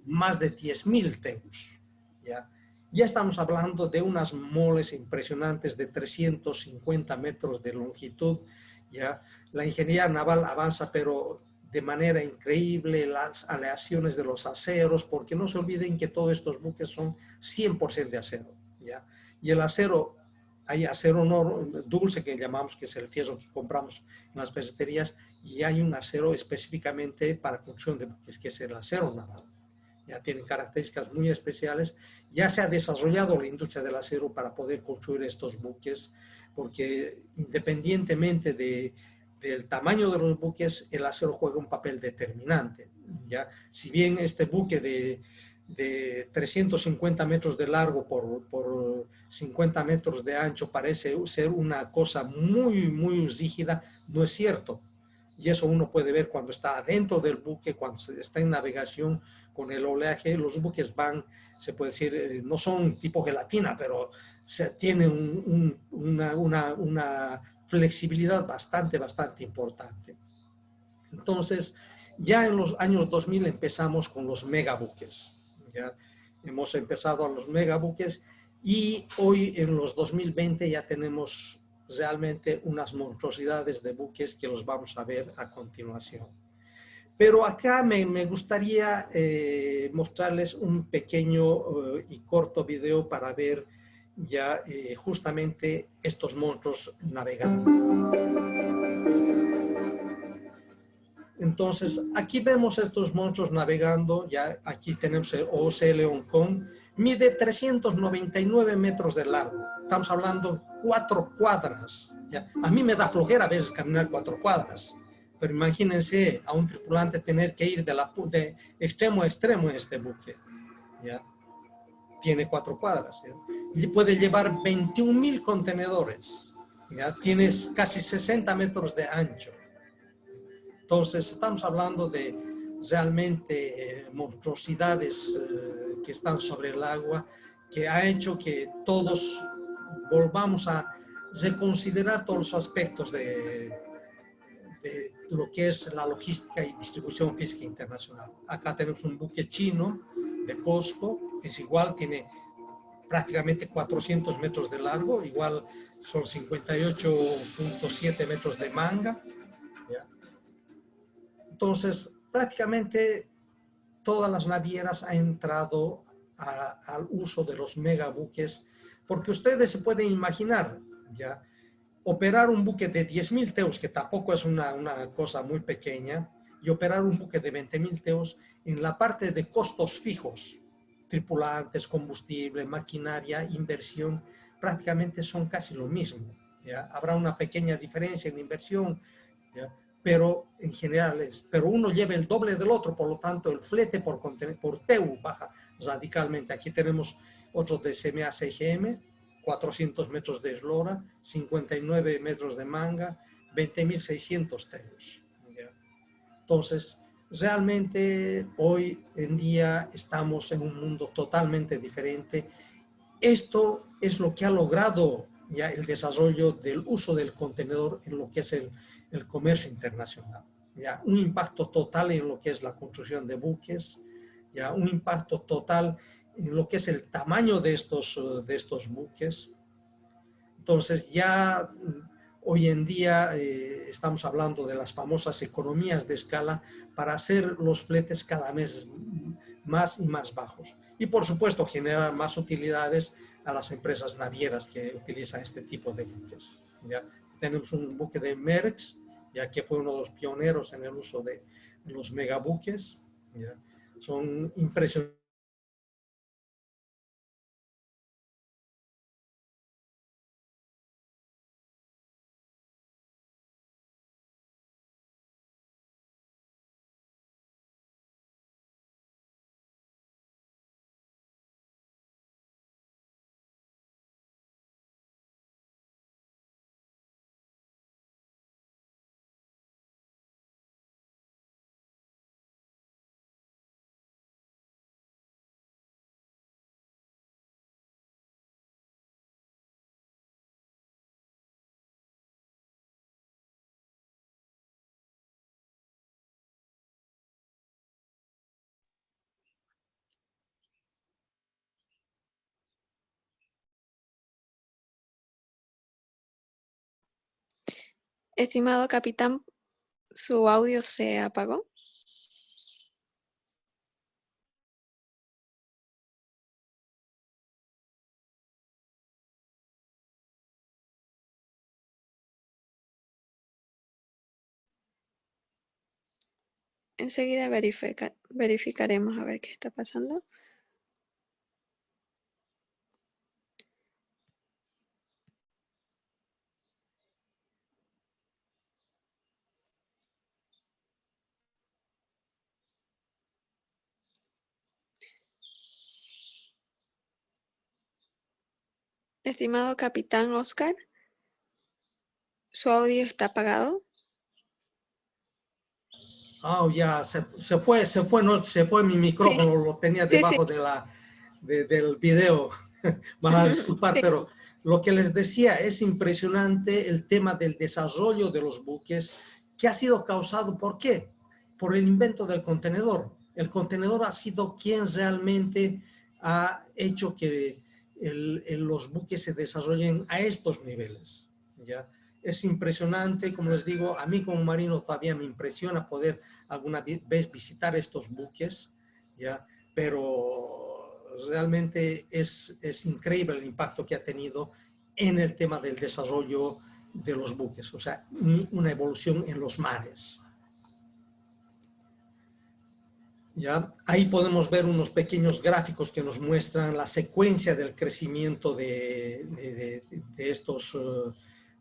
Speaker 2: más de 10.000 TEUs, ¿ya? Ya estamos hablando de unas moles impresionantes de 350 metros de longitud, ¿ya? La ingeniería naval avanza, pero de manera increíble las aleaciones de los aceros, porque no se olviden que todos estos buques son 100% de acero, ¿ya? Y el acero, hay acero dulce que llamamos, que es el fierro que compramos en las ferreterías, y hay un acero específicamente para construcción de buques, que es el acero naval. Ya tienen características muy especiales. Ya se ha desarrollado la industria del acero para poder construir estos buques, porque independientemente del tamaño de los buques, el acero juega un papel determinante. ¿Ya? Si bien este buque de 350 metros de largo por 50 metros de ancho parece ser una cosa muy, muy rígida, no es cierto. Y eso uno puede ver cuando está adentro del buque, cuando está en navegación con el oleaje. Los buques van, se puede decir, no son tipo gelatina, pero tienen una flexibilidad bastante importante. Entonces, ya en los años 2000 empezamos con los megabuques. ¿Ya? Hemos empezado a los megabuques y hoy en los 2020 ya tenemos realmente unas monstruosidades de buques que los vamos a ver a continuación. Pero acá me gustaría mostrarles un pequeño y corto video para ver ya justamente estos monstruos navegando. Entonces, aquí vemos estos monstruos navegando, ya aquí tenemos el OC León Kong, mide 399 metros de largo, estamos hablando 4 cuadras, ¿ya? A mí me da flojera a veces caminar 4 cuadras, pero imagínense a un tripulante tener que ir de extremo a extremo en este buque, ¿ya? Tiene 4 cuadras, ¿ya? Y puede llevar 21,000 contenedores, ¿ya? Tiene casi 60 metros de ancho. Entonces, estamos hablando de realmente monstruosidades que están sobre el agua, que ha hecho que todos volvamos a reconsiderar todos los aspectos de lo que es la logística y distribución física internacional. Acá tenemos un buque chino de COSCO, es igual, tiene prácticamente 400 metros de largo, igual son 58,7 metros de manga, ¿ya? Entonces, prácticamente todas las navieras han entrado al uso de los megabuques, porque ustedes se pueden imaginar, ya, operar un buque de 10,000 teus, que tampoco es una cosa muy pequeña, y operar un buque de 20,000 teus en la parte de costos fijos, tripulantes, combustible, maquinaria, inversión, prácticamente son casi lo mismo. ¿Ya? Habrá una pequeña diferencia en inversión, ¿ya? Pero en general pero uno lleva el doble del otro, por lo tanto el flete por TEU baja radicalmente. Aquí tenemos otro de CMA CGM, 400 metros de eslora, 59 metros de manga, 20,600 teus. ¿Ya? Entonces, realmente hoy en día estamos en un mundo totalmente diferente. Esto es lo que ha logrado ya el desarrollo del uso del contenedor en lo que es el comercio internacional. Ya un impacto total en lo que es la construcción de buques, ya un impacto total en lo que es el tamaño de estos buques. Entonces ya hoy en día estamos hablando de las famosas economías de escala para hacer los fletes cada mes más y más bajos. Y por supuesto generar más utilidades a las empresas navieras que utilizan este tipo de buques. ¿Ya? Tenemos un buque de Maersk, ya que fue uno de los pioneros en el uso de los megabuques. ¿Ya? Son impresionantes.
Speaker 3: Estimado capitán, ¿Su audio se apagó? Enseguida verificaremos a ver qué está pasando. Estimado capitán Oscar, ¿su audio está apagado?
Speaker 2: Ah, ya se fue, no, se fue mi micrófono, lo tenía
Speaker 3: Sí, sí.
Speaker 2: debajo del video. Van a disculpar,
Speaker 3: Sí.
Speaker 2: pero lo que les decía, es impresionante el tema del desarrollo de los buques que ha sido causado, ¿por qué? Por el invento del contenedor. El contenedor ha sido quien realmente ha hecho que los buques se desarrollen a estos niveles, ¿ya? Es impresionante, como les digo, a mí como marino todavía me impresiona poder alguna vez visitar estos buques, ¿ya? Pero realmente es increíble el impacto que ha tenido en el tema del desarrollo de los buques, o sea, una evolución en los mares. ¿Ya? Ahí podemos ver unos pequeños gráficos que nos muestran la secuencia del crecimiento de estos,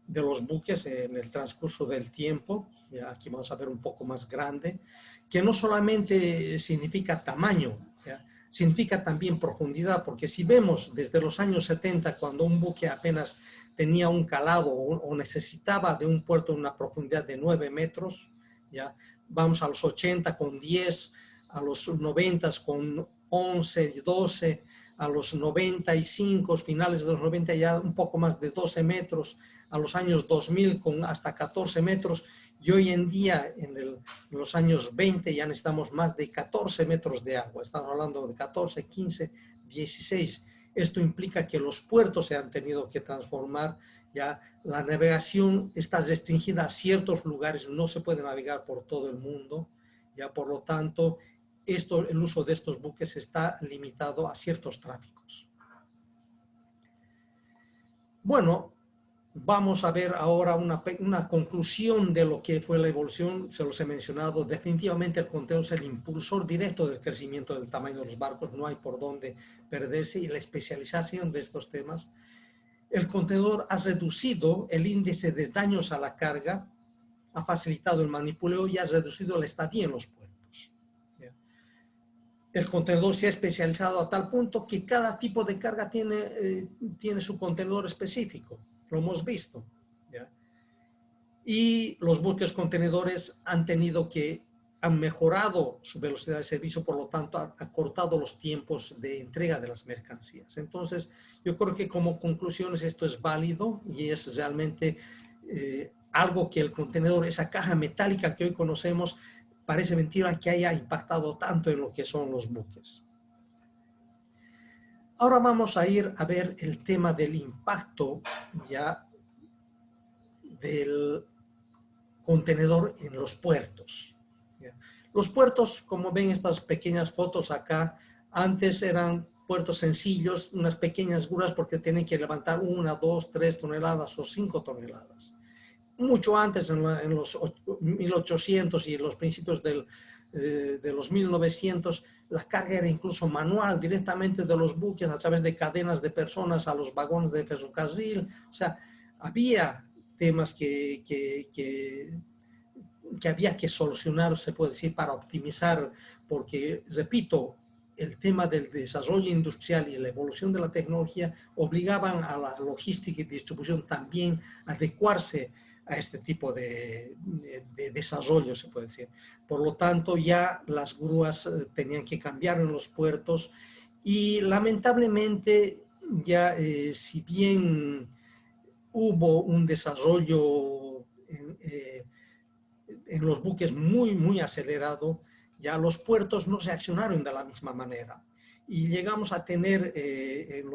Speaker 2: de los buques en el transcurso del tiempo. ¿Ya? Aquí vamos a ver un poco más grande, que no solamente significa tamaño, ¿ya? Significa también profundidad, porque si vemos desde los años 70, cuando un buque apenas tenía un calado o necesitaba de un puerto en una profundidad de 9 metros, ¿ya? Vamos a los 80 con 10, a los 90 con 11, 12, a los 95, finales de los 90 ya un poco más de 12 metros, a los años 2000 con hasta 14 metros, y hoy en día en los años 20 ya necesitamos más de 14 metros de agua, estamos hablando de 14, 15, 16. Esto implica que los puertos se han tenido que transformar, ya la navegación está restringida a ciertos lugares, no se puede navegar por todo el mundo, ya por lo tanto el uso de estos buques está limitado a ciertos tráficos. Bueno, vamos a ver ahora una conclusión de lo que fue la evolución. Se los he mencionado, definitivamente el contenedor es el impulsor directo del crecimiento del tamaño de los barcos, no hay por dónde perderse, y la especialización de estos temas. El contenedor ha reducido el índice de daños a la carga, ha facilitado el manipuleo y ha reducido la estadía en los puertos. El contenedor se ha especializado a tal punto que cada tipo de carga tiene su contenedor específico, lo hemos visto, ¿ya? Y los buques contenedores han mejorado su velocidad de servicio, por lo tanto han acortado los tiempos de entrega de las mercancías. Entonces yo creo que como conclusiones esto es válido y es realmente algo que el contenedor, esa caja metálica que hoy conocemos, parece mentira que haya impactado tanto en lo que son los buques. Ahora vamos a ir a ver el tema del impacto ya del contenedor en los puertos. ¿Ya? Los puertos, como ven estas pequeñas fotos acá, antes eran puertos sencillos, unas pequeñas grúas porque tienen que levantar 1, 2, 3 toneladas o 5 toneladas. Mucho antes, en los 1800 y los principios de los 1900, la carga era incluso manual, directamente de los buques, a través de cadenas de personas a los vagones de ferrocarril. O sea, había temas que había que solucionar, se puede decir, para optimizar, porque, repito, el tema del desarrollo industrial y la evolución de la tecnología obligaban a la logística y distribución también a adecuarse a este tipo de desarrollo, se puede decir. Por lo tanto, ya las grúas tenían que cambiar en los puertos y lamentablemente ya si bien hubo un desarrollo en los buques muy acelerado, ya los puertos no reaccionaron de la misma manera. Y llegamos a tener en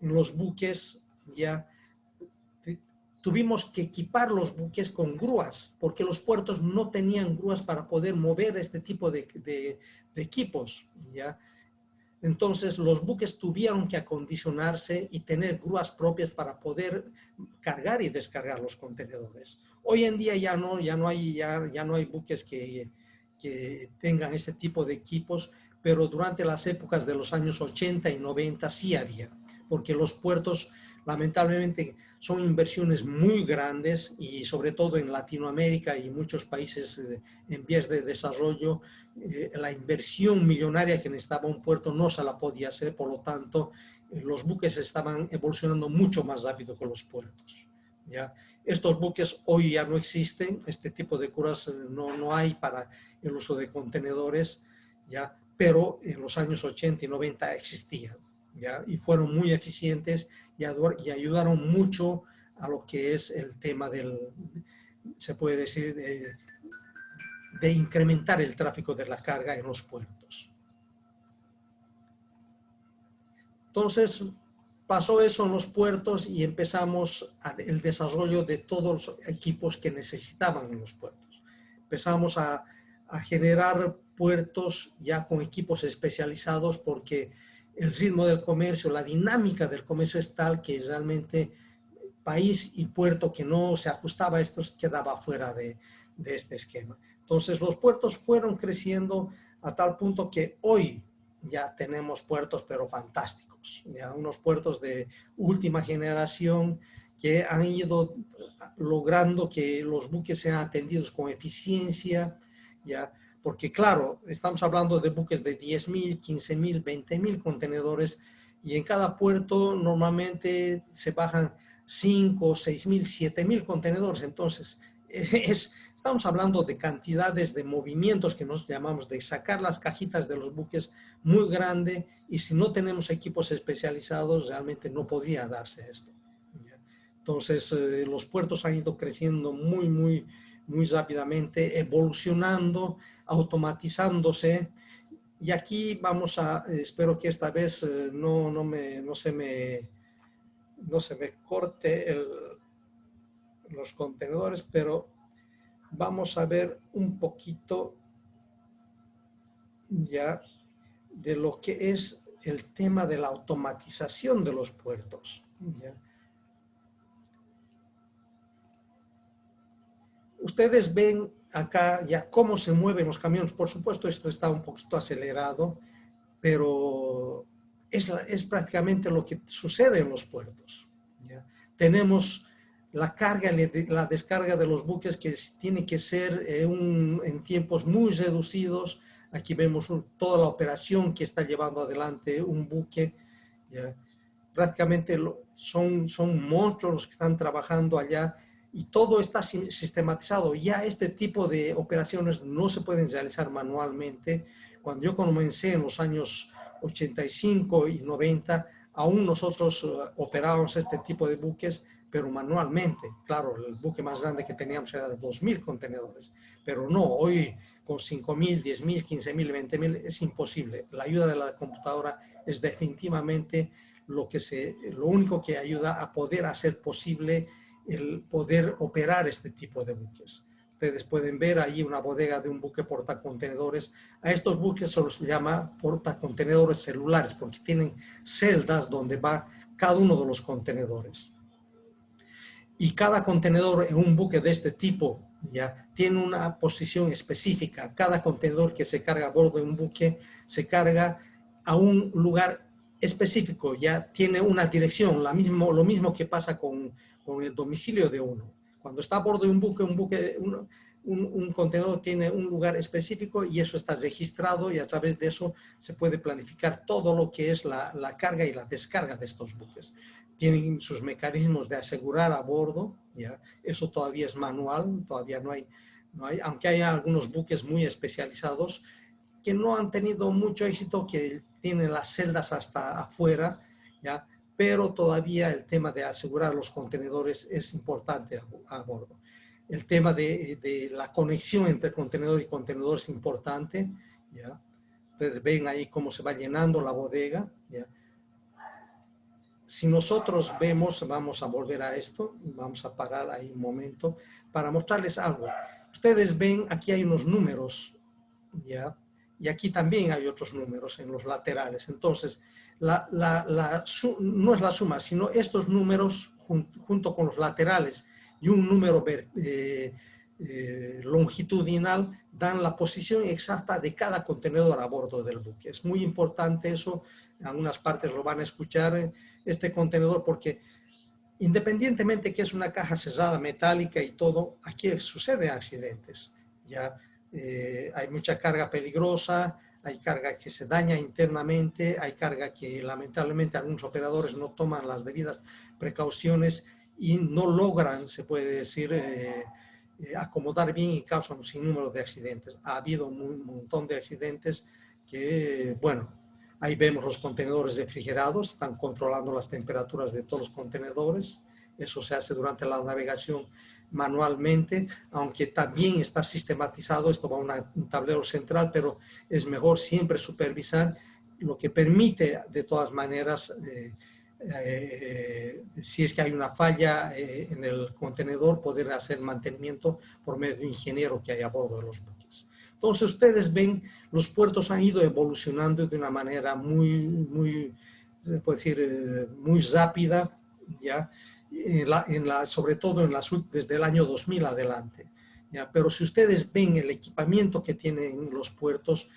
Speaker 2: los buques ya tuvimos que equipar los buques con grúas, porque los puertos no tenían grúas para poder mover este tipo de equipos, ¿ya? Entonces los buques tuvieron que acondicionarse y tener grúas propias para poder cargar y descargar los contenedores. Hoy en día ya no hay buques que tengan ese tipo de equipos, pero durante las épocas de los años 80 y 90 sí había, porque los puertos lamentablemente son inversiones muy grandes y sobre todo en Latinoamérica y muchos países en vías de desarrollo, la inversión millonaria que necesitaba un puerto no se la podía hacer, por lo tanto los buques estaban evolucionando mucho más rápido que los puertos, ¿ya? Estos buques hoy ya no existen, este tipo de curas no hay para el uso de contenedores, ¿ya? Pero en los años 80 y 90 existían, ¿ya? Y fueron muy eficientes y ayudaron mucho a lo que es el tema se puede decir, de incrementar el tráfico de la carga en los puertos. Entonces, pasó eso en los puertos y empezamos el desarrollo de todos los equipos que necesitaban en los puertos. Empezamos a generar puertos ya con equipos especializados porque el ritmo del comercio, la dinámica del comercio es tal que realmente país y puerto que no se ajustaba a esto quedaba fuera de este esquema. Entonces los puertos fueron creciendo a tal punto que hoy ya tenemos puertos pero fantásticos, ya unos puertos de última generación que han ido logrando que los buques sean atendidos con eficiencia, ya, porque claro, estamos hablando de buques de 10.000, 15.000, 20.000 contenedores y en cada puerto normalmente se bajan 5, 6.000, 7.000 contenedores, entonces estamos hablando de cantidades de movimientos que nos llamamos de sacar las cajitas de los buques muy grande y si no tenemos equipos especializados realmente no podía darse esto. Entonces los puertos han ido creciendo muy rápidamente, evolucionando, automatizándose y aquí vamos espero que esta vez no se me corte los contenedores, pero vamos a ver un poquito ya de lo que es el tema de la automatización de los puertos, ¿ya? Ustedes ven acá ya cómo se mueven los camiones. Por supuesto, esto está un poquito acelerado, pero es prácticamente lo que sucede en los puertos, ¿ya? Tenemos la carga y la descarga de los buques que tiene que ser en tiempos muy reducidos. Aquí vemos toda la operación que está llevando adelante un buque, ¿ya? Prácticamente son monstruos los que están trabajando allá y todo está sistematizado. Ya este tipo de operaciones no se pueden realizar manualmente. Cuando yo comencé en los años 85 y 90, aún nosotros operábamos este tipo de buques, pero manualmente. Claro, el buque más grande que teníamos era de 2.000 contenedores, pero no, hoy con 5.000, 10.000, 15.000, 20.000 es imposible. La ayuda de la computadora es definitivamente lo único que ayuda a poder hacer posible el poder operar este tipo de buques. Ustedes pueden ver ahí una bodega de un buque portacontenedores. A estos buques se los llama portacontenedores celulares porque tienen celdas donde va cada uno de los contenedores. Y cada contenedor en un buque de este tipo ya tiene una posición específica. Cada contenedor que se carga a bordo de un buque se carga a un lugar específico, ya tiene una dirección, lo mismo que pasa con el domicilio de uno. Cuando está a bordo de un contenedor tiene un lugar específico y eso está registrado y a través de eso se puede planificar todo lo que es la carga y la descarga de estos buques. Tienen sus mecanismos de asegurar a bordo, ¿ya? Eso todavía es manual, todavía no hay, aunque hay algunos buques muy especializados que no han tenido mucho éxito, que tienen las celdas hasta afuera, ¿ya? Pero todavía el tema de asegurar los contenedores es importante a bordo. El tema de la conexión entre contenedor y contenedor es importante, ¿ya? Ustedes ven ahí cómo se va llenando la bodega, ¿ya? si nosotros vemos, vamos a volver a esto, vamos a parar ahí un momento para mostrarles algo. Ustedes ven, aquí hay unos números, ¿ya? Y aquí también hay otros números en los laterales. Entonces, no es la suma, sino estos números junto con los laterales y un número longitudinal dan la posición exacta de cada contenedor a bordo del buque. Es muy importante eso, en algunas partes lo van a escuchar, este contenedor, porque independientemente que es una caja cerrada metálica y todo, aquí suceden accidentes, ¿ya? Hay mucha carga peligrosa, hay carga que se daña internamente, hay carga que lamentablemente algunos operadores no toman las debidas precauciones y no logran, se puede decir, acomodar bien y causan un sinnúmero de accidentes. Ha habido un montón de accidentes que, bueno, ahí vemos los contenedores refrigerados, están controlando las temperaturas de todos los contenedores. Eso se hace durante la navegación manualmente, aunque también está sistematizado, esto va a un tablero central, pero es mejor siempre supervisar, lo que permite de todas maneras, si es que hay una falla en el contenedor, poder hacer mantenimiento por medio de un ingeniero que hay a bordo de los buques. Entonces ustedes ven, los puertos han ido evolucionando de una manera muy se puede decir, muy rápida, ¿ya? Sobre todo desde el año 2000 adelante, ¿ya? Pero si ustedes ven el equipamiento que tienen los puertos,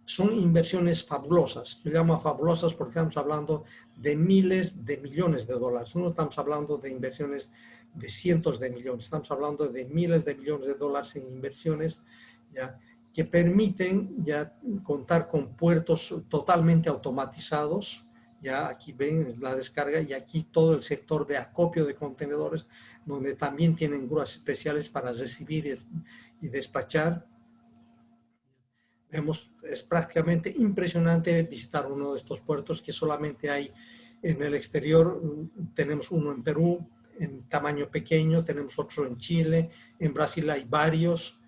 Speaker 2: son inversiones fabulosas. Yo llamo fabulosas porque estamos hablando de miles de millones de dólares. No estamos hablando de inversiones de cientos de millones, estamos hablando de miles de millones de dólares en inversiones, ¿ya? Que permiten ya contar con puertos totalmente automatizados. Ya aquí ven la descarga y aquí todo el sector de acopio de contenedores, donde también tienen grúas especiales para recibir y despachar. Vemos, es prácticamente impresionante visitar uno de estos puertos que solamente hay en el exterior. Tenemos uno en Perú, en tamaño pequeño, tenemos otro en Chile, en Brasil hay varios,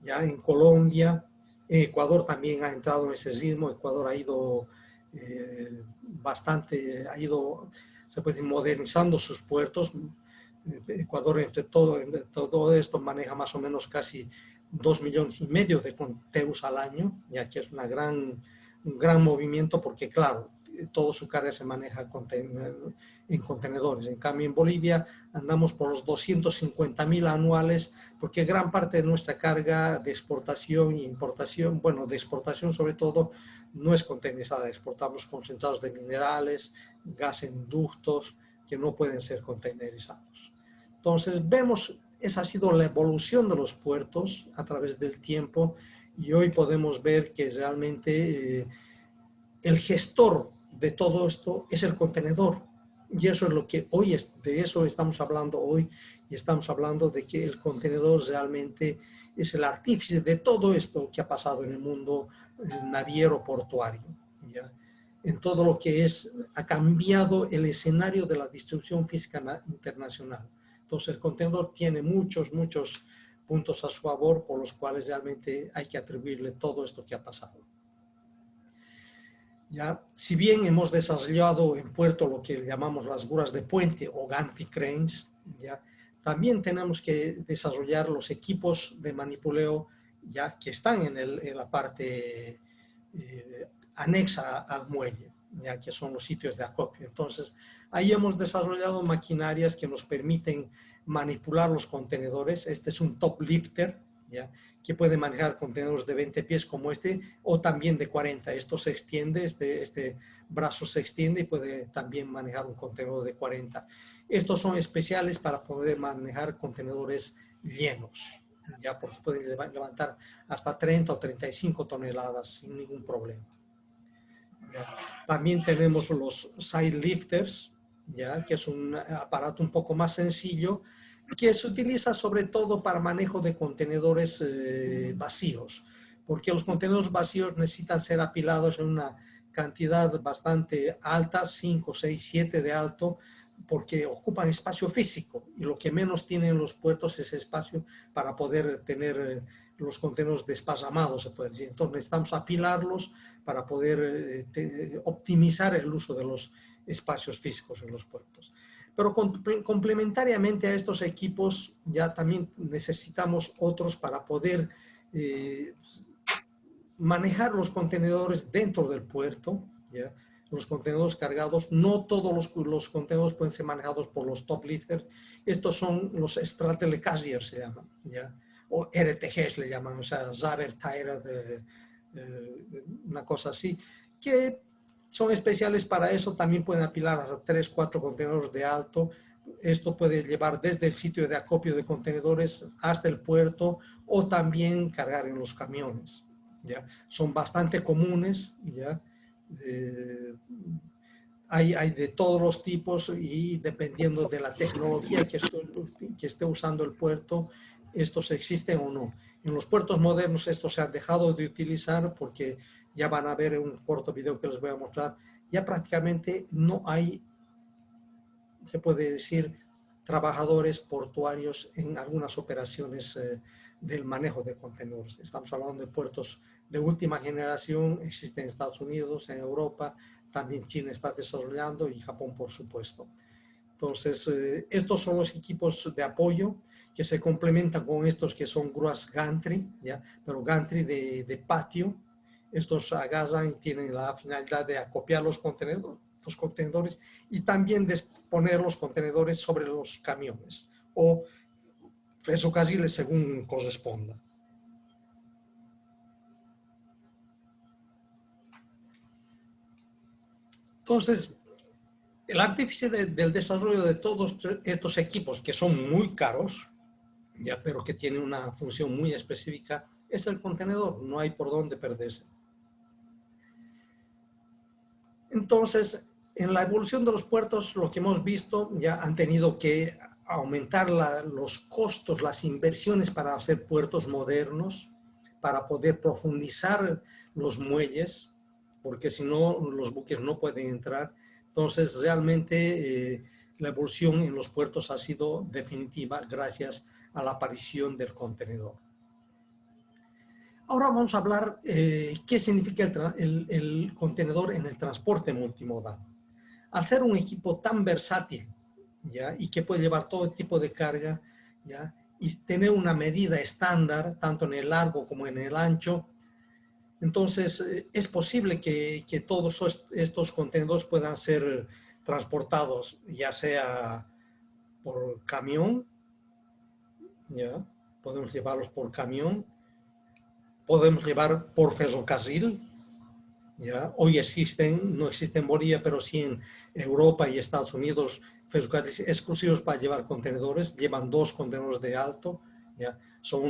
Speaker 2: ya en Colombia, Ecuador también ha entrado en ese ritmo. Ecuador ha ido se puede decir, modernizando sus puertos. Ecuador entre todo esto maneja más o menos casi 2,5 millones de TEUs al año, ya que es un gran movimiento porque, claro, toda su carga se maneja en contenedores. En cambio, en Bolivia andamos por los 250.000 anuales, porque gran parte de nuestra carga de exportación e importación, bueno, de exportación sobre todo, no es containerizada. Exportamos concentrados de minerales, gas en ductos, que no pueden ser containerizados. Entonces, vemos, esa ha sido la evolución de los puertos a través del tiempo, y hoy podemos ver que realmente el gestor de todo esto es el contenedor. Y eso es lo que hoy de eso estamos hablando hoy, y estamos hablando de que el contenedor realmente es el artífice de todo esto que ha pasado en el mundo naviero portuario, ¿ya? En todo lo que ha cambiado el escenario de la distribución física internacional. Entonces el contenedor tiene muchos puntos a su favor, por los cuales realmente hay que atribuirle todo esto que ha pasado. ¿Ya? Si bien hemos desarrollado en puerto lo que llamamos las grúas de puente o gantry cranes, ¿ya? También tenemos que desarrollar los equipos de manipuleo, ya que están en la parte anexa al muelle, ya que son los sitios de acopio. Entonces, ahí hemos desarrollado maquinarias que nos permiten manipular los contenedores. Este es un top lifter, ¿ya? Que puede manejar contenedores de 20 pies como este, o también de 40. Esto se extiende, este brazo se extiende y puede también manejar un contenedor de 40. Estos son especiales para poder manejar contenedores llenos, ya, porque pueden levantar hasta 30 o 35 toneladas sin ningún problema. ¿Ya? También tenemos los side lifters, ¿ya? Que es un aparato un poco más sencillo, que se utiliza sobre todo para manejo de contenedores vacíos, porque los contenedores vacíos necesitan ser apilados en una cantidad bastante alta, 5, 6, 7 de alto, porque ocupan espacio físico, y lo que menos tienen los puertos es espacio para poder tener los contenedores desparramados, se puede decir. Entonces necesitamos apilarlos para poder optimizar el uso de los espacios físicos en los puertos. Pero complementariamente a estos equipos ya también necesitamos otros para poder manejar los contenedores dentro del puerto, ¿ya? Los contenedores cargados, no todos los contenedores pueden ser manejados por los top lifters. Estos son los straddle carriers, se llaman, ¿ya? O RTGs le llaman, o sea, Zabber Tire, una cosa así, que son especiales para eso. También pueden apilar hasta 3, 4 contenedores de alto. Esto puede llevar desde el sitio de acopio de contenedores hasta el puerto o también cargar en los camiones, ¿ya? Son bastante comunes, ¿ya? Hay de todos los tipos y dependiendo de la tecnología que esté usando el puerto, estos existen o no. En los puertos modernos estos se han dejado de utilizar porque ya van a ver en un corto video que les voy a mostrar, ya prácticamente no hay, se puede decir, trabajadores portuarios en algunas operaciones del manejo de contenedores. Estamos hablando de puertos de última generación, existen en Estados Unidos, en Europa, también China está desarrollando y Japón, por supuesto. Entonces, estos son los equipos de apoyo que se complementan con estos que son grúas gantry, ¿ya? Pero gantry de patio. Estos agarran y tienen la finalidad de acopiar los contenedores y también poner los contenedores sobre los camiones o ferrocarriles según corresponda. Entonces, el artífice del desarrollo de todos estos equipos, que son muy caros, ya, pero que tienen una función muy específica, es el contenedor. No hay por dónde perderse. Entonces, en la evolución de los puertos, lo que hemos visto, ya han tenido que aumentar los costos, las inversiones para hacer puertos modernos, para poder profundizar los muelles, porque si no, los buques no pueden entrar. Entonces, realmente la evolución en los puertos ha sido definitiva gracias a la aparición del contenedor. Ahora vamos a hablar qué significa el contenedor en el transporte multimodal. Al ser un equipo tan versátil, ¿ya? Y que puede llevar todo tipo de carga, ¿ya? Y tener una medida estándar, tanto en el largo como en el ancho, entonces es posible que todos estos contenedores puedan ser transportados, ya sea por camión, ¿ya? Podemos llevarlos por camión, podemos llevar por ferrocarril, ¿ya? Hoy no existen en Bolivia, pero sí en Europa y Estados Unidos, ferrocarriles exclusivos para llevar contenedores, llevan 2 contenedores de alto, ¿ya? Son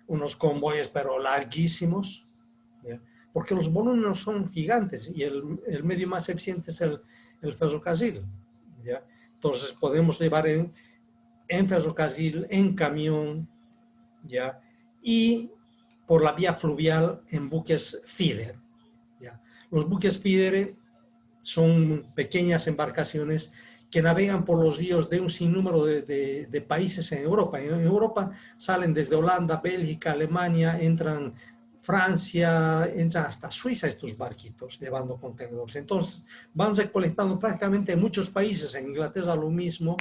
Speaker 2: unos convoyes, pero larguísimos, ¿ya? Porque los volúmenes son gigantes y el medio más eficiente es el ferrocarril, ¿ya? Entonces podemos llevar en ferrocarril, en camión, ¿ya? Y por la vía fluvial en buques feeder, ¿ya? Los buques feeder son pequeñas embarcaciones que navegan por los ríos de un sinnúmero de países en Europa. En Europa salen desde Holanda, Bélgica, Alemania, entran Francia, entran hasta Suiza estos barquitos llevando contenedores. Entonces van recolectando prácticamente en muchos países, en Inglaterra lo mismo,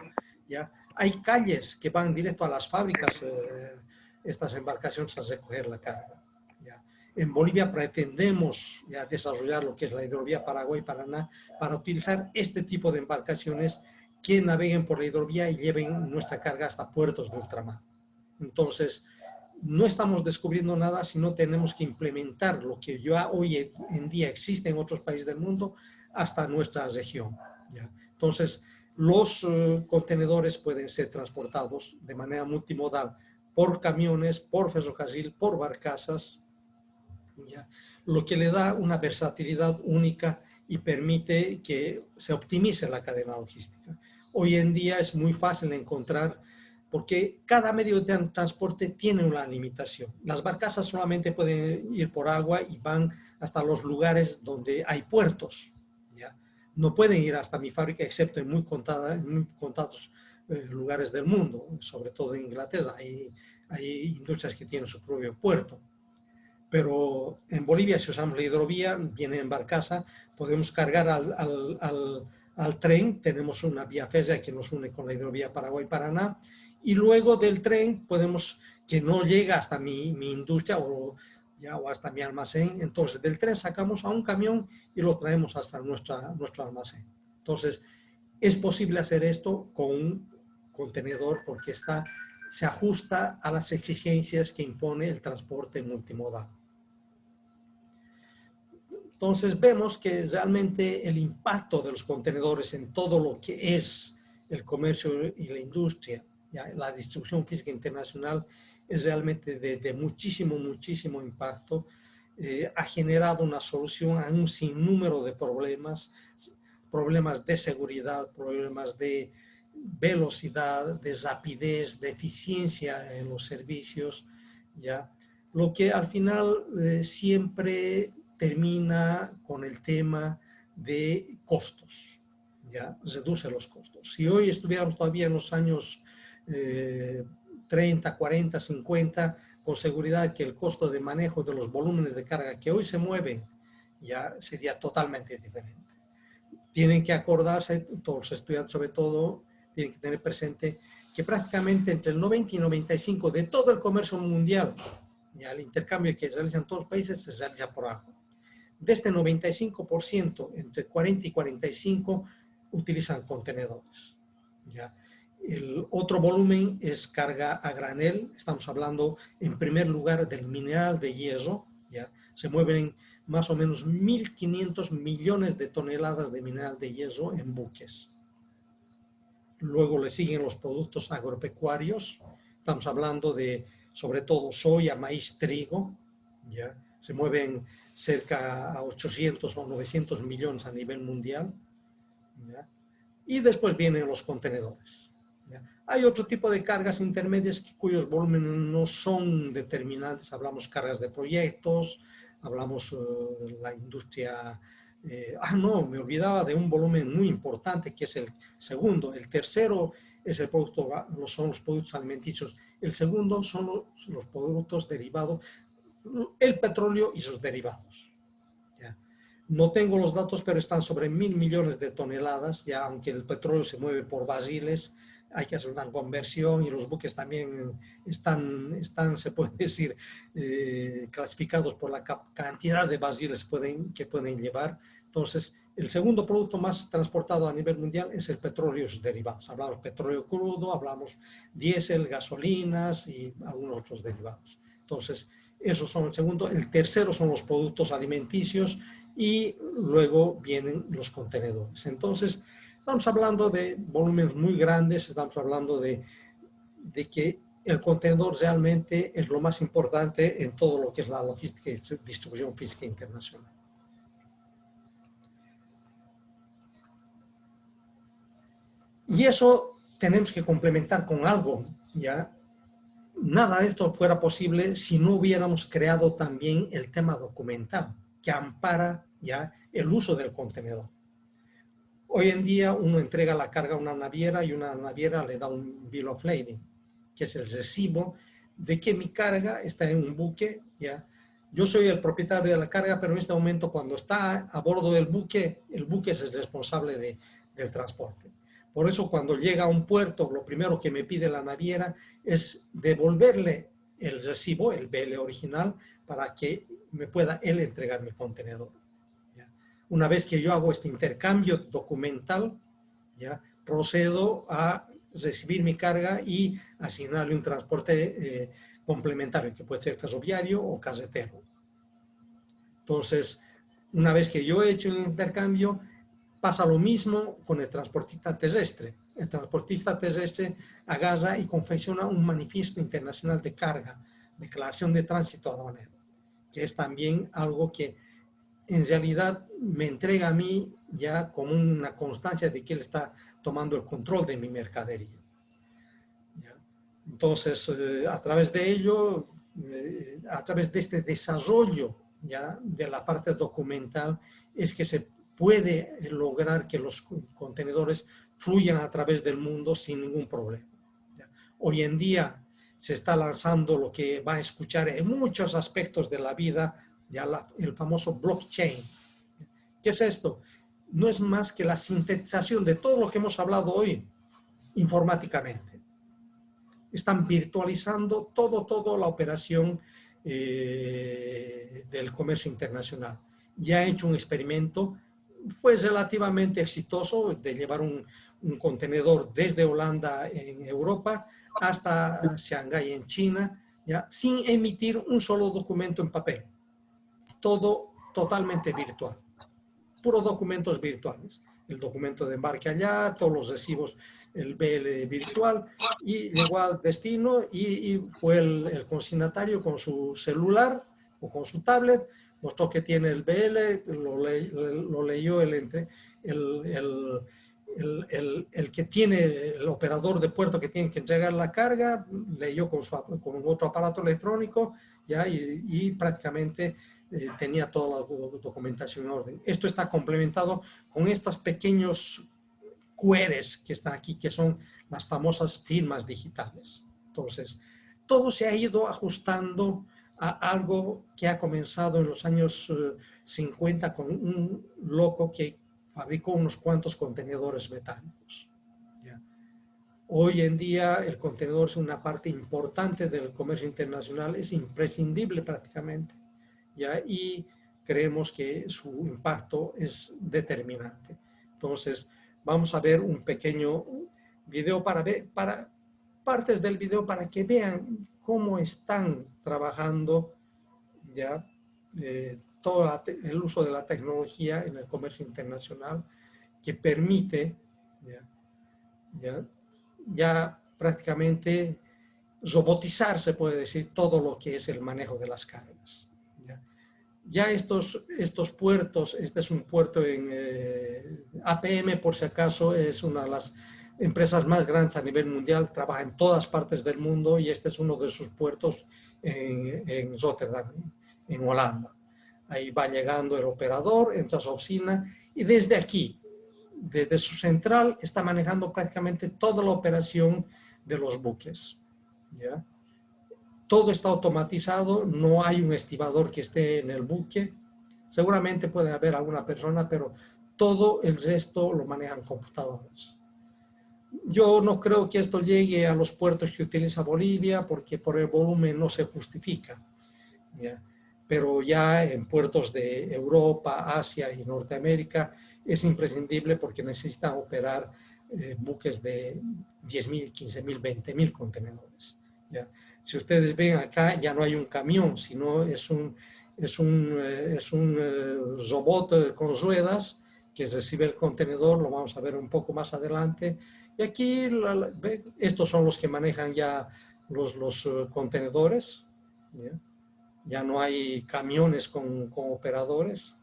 Speaker 2: ¿ya? Hay calles que van directo a las fábricas, estas embarcaciones a recoger la carga, ¿ya? En Bolivia pretendemos ya desarrollar lo que es la hidrovía Paraguay-Paraná para utilizar este tipo de embarcaciones que naveguen por la hidrovía y lleven nuestra carga hasta puertos de ultramar. Entonces, no estamos descubriendo nada, sino tenemos que implementar lo que ya hoy en día existe en otros países del mundo hasta nuestra región, ¿ya? Entonces, los contenedores pueden ser transportados de manera multimodal por camiones, por ferrocarril, por barcazas, ¿ya? Lo que le da una versatilidad única y permite que se optimice la cadena logística. Hoy en día es muy fácil encontrar, porque cada medio de transporte tiene una limitación. Las barcazas solamente pueden ir por agua y van hasta los lugares donde hay puertos, ¿ya? No pueden ir hasta mi fábrica, excepto en muy contados lugares del mundo, sobre todo en Inglaterra. Hay industrias que tienen su propio puerto. pero en Bolivia, si usamos la hidrovía, viene en barcaza, podemos cargar al tren, tenemos una vía férrea que nos une con la hidrovía Paraguay-Paraná, y luego del tren podemos, que no llega hasta mi industria o hasta mi almacén, entonces del tren sacamos a un camión y lo traemos hasta nuestro almacén. Entonces, es posible hacer esto con un contenedor porque se ajusta a las exigencias que impone el transporte multimodal. Entonces vemos que realmente el impacto de los contenedores en todo lo que es el comercio y la industria, la distribución física internacional, es realmente de muchísimo, muchísimo impacto. Ha generado una solución a un sinnúmero de problemas de seguridad, problemas de velocidad, de rapidez, de eficiencia en los servicios, ¿ya? Lo que al final siempre termina con el tema de costos, ¿ya? Reduce los costos. Si hoy estuviéramos todavía en los años 30, 40, 50, con seguridad que el costo de manejo de los volúmenes de carga que hoy se mueven ya sería totalmente diferente. Tienen que acordarse, todos los estudiantes sobre todo, tienen que tener presente que prácticamente entre el 90 y 95 de todo el comercio mundial, ya el intercambio que se realiza en todos los países se realiza por agua. De este 95%, entre 40 y 45 utilizan contenedores. ¿Ya? El otro volumen es carga a granel. Estamos hablando en primer lugar del mineral de hierro. ¿Ya? Se mueven más o menos 1.500 millones de toneladas de mineral de hierro en buques. Luego le siguen los productos agropecuarios. Estamos hablando de sobre todo soya, maíz, trigo. ¿Ya? Se mueven cerca a 800 o 900 millones a nivel mundial. ¿Ya? Y después vienen los contenedores. ¿Ya? Hay otro tipo de cargas intermedias cuyos volúmenes no son determinantes. Hablamos cargas de proyectos, hablamos de la industria. No, me olvidaba de un volumen muy importante que es el segundo. El tercero es el producto, son los productos alimenticios. El segundo son los productos derivados, el petróleo y sus derivados. ¿Ya? No tengo los datos, pero están sobre 1.000 millones de toneladas, ya aunque el petróleo se mueve por barriles, hay que hacer una conversión y los buques también están se puede decir, clasificados por la cantidad de barriles que pueden llevar. Entonces, el segundo producto más transportado a nivel mundial es el petróleo y sus derivados. Hablamos petróleo crudo, hablamos diésel, gasolinas y algunos otros derivados. Entonces, esos son el segundo. El tercero son los productos alimenticios y luego vienen los contenedores. Entonces, estamos hablando de volúmenes muy grandes, estamos hablando de que el contenedor realmente es lo más importante en todo lo que es la logística y distribución física internacional. Y eso tenemos que complementar con algo, ¿ya? Nada de esto fuera posible si no hubiéramos creado también el tema documental que ampara ya el uso del contenedor. Hoy en día uno entrega la carga a una naviera y una naviera le da un bill of lading, que es el recibo de que mi carga está en un buque. ¿Ya? Yo soy el propietario de la carga, pero en este momento cuando está a bordo del buque, el buque es el responsable del transporte. Por eso cuando llega a un puerto, lo primero que me pide la naviera es devolverle el recibo, el BL original, para que me pueda él entregar mi contenedor. ¿Ya? Una vez que yo hago este intercambio documental, ¿ya? Procedo a recibir mi carga y asignarle un transporte complementario, que puede ser ferroviario o carretero. Entonces, una vez que yo he hecho el intercambio, pasa lo mismo con el transportista terrestre. El transportista terrestre agarra y confecciona un manifiesto internacional de carga, declaración de tránsito aduanero, que es también algo que en realidad me entrega a mí ya como una constancia de que él está tomando el control de mi mercadería. ¿Ya? Entonces, a través de ello, a través de este desarrollo ya de la parte documental, es que se puede lograr que los contenedores fluyan a través del mundo sin ningún problema. ¿Ya? Hoy en día, se está lanzando lo que va a escuchar en muchos aspectos de la vida, ya el famoso blockchain. ¿Qué es esto? No es más que la sintetización de todo lo que hemos hablado hoy informáticamente. Están virtualizando toda la operación del comercio internacional. Ya ha hecho un experimento, fue relativamente exitoso, de llevar un contenedor desde Holanda en Europa hasta Shanghái en China, ya, sin emitir un solo documento en papel. Todo totalmente virtual. Puros documentos virtuales. El documento de embarque allá, todos los recibos, el BL virtual, y llegó al destino y fue el consignatario con su celular o con su tablet, mostró que tiene el BL, lo leyó el que tiene el operador de puerto que tiene que entregar la carga, leyó con otro aparato electrónico, ya, y prácticamente tenía toda la documentación en orden. Esto está complementado con estos pequeños QRs que están aquí, que son las famosas firmas digitales. Entonces, todo se ha ido ajustando a algo que ha comenzado en los años 50 con un loco que fabricó unos cuantos contenedores metálicos. ¿Ya? Hoy en día el contenedor es una parte importante del comercio internacional, es imprescindible prácticamente, ¿ya? Y creemos que su impacto es determinante. Entonces, vamos a ver un pequeño video para partes del video para que vean cómo están trabajando, ¿ya? Todo el uso de la tecnología en el comercio internacional, que permite ya prácticamente robotizar, se puede decir, todo lo que es el manejo de las cargas. Ya estos puertos, este es un puerto en APM, por si acaso, es una de las empresas más grandes a nivel mundial, trabaja en todas partes del mundo, y este es uno de sus puertos en Rotterdam, en Holanda. Ahí va llegando el operador, entra a su oficina, y desde aquí, desde su central, está manejando prácticamente toda la operación de los buques, ¿ya? Todo está automatizado, no hay un estibador que esté en el buque. Seguramente puede haber alguna persona, pero todo el resto lo manejan computadoras. Yo no creo que esto llegue a los puertos que utiliza Bolivia, porque por el volumen no se justifica, ¿ya? Pero ya en puertos de Europa, Asia y Norteamérica es imprescindible, porque necesitan operar buques de 10.000, 15.000, 20.000 contenedores, ¿ya? Si ustedes ven acá, ya no hay un camión, sino es un robot con ruedas que recibe el contenedor, lo vamos a ver un poco más adelante. Y aquí estos son los que manejan ya los contenedores, ¿ya? Ya no hay camiones con operadores.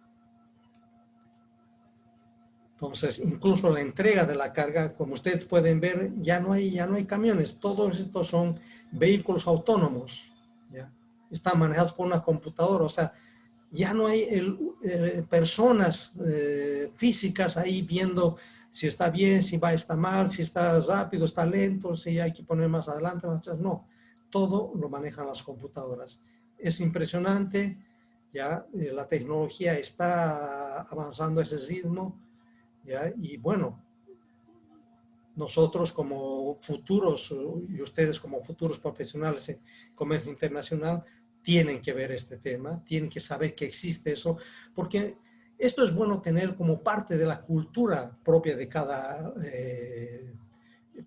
Speaker 2: Entonces, incluso la entrega de la carga, como ustedes pueden ver, ya no hay camiones. Todos estos son vehículos autónomos, ¿ya? Están manejados por una computadora. O sea, ya no hay personas físicas ahí viendo si está bien, si está mal, si está rápido, está lento, si hay que poner más adelante, más atrás. No, todo lo manejan las computadoras. Es impresionante, ya la tecnología está avanzando a ese ritmo, ¿ya? Y bueno, nosotros como futuros, y ustedes como futuros profesionales en comercio internacional, tienen que ver este tema, tienen que saber que existe eso, porque esto es bueno tener como parte de la cultura propia de cada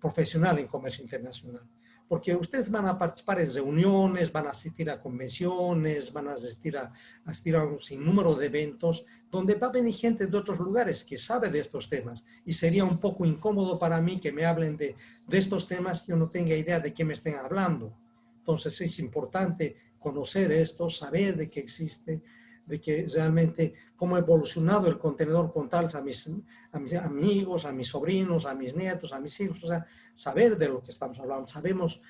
Speaker 2: profesional en comercio internacional. Porque ustedes van a participar en reuniones, van a asistir a convenciones, van a asistir a un sinnúmero de eventos donde va a venir gente de otros lugares que sabe de estos temas, y sería un poco incómodo para mí que me hablen de estos temas y yo no tenga idea de qué me estén hablando. Entonces es importante conocer esto, saber de qué existe, de que realmente cómo ha evolucionado el contenedor, contarles a mis amigos, a mis sobrinos, a mis nietos, a mis hijos, o sea, saber de lo que estamos hablando, sabemos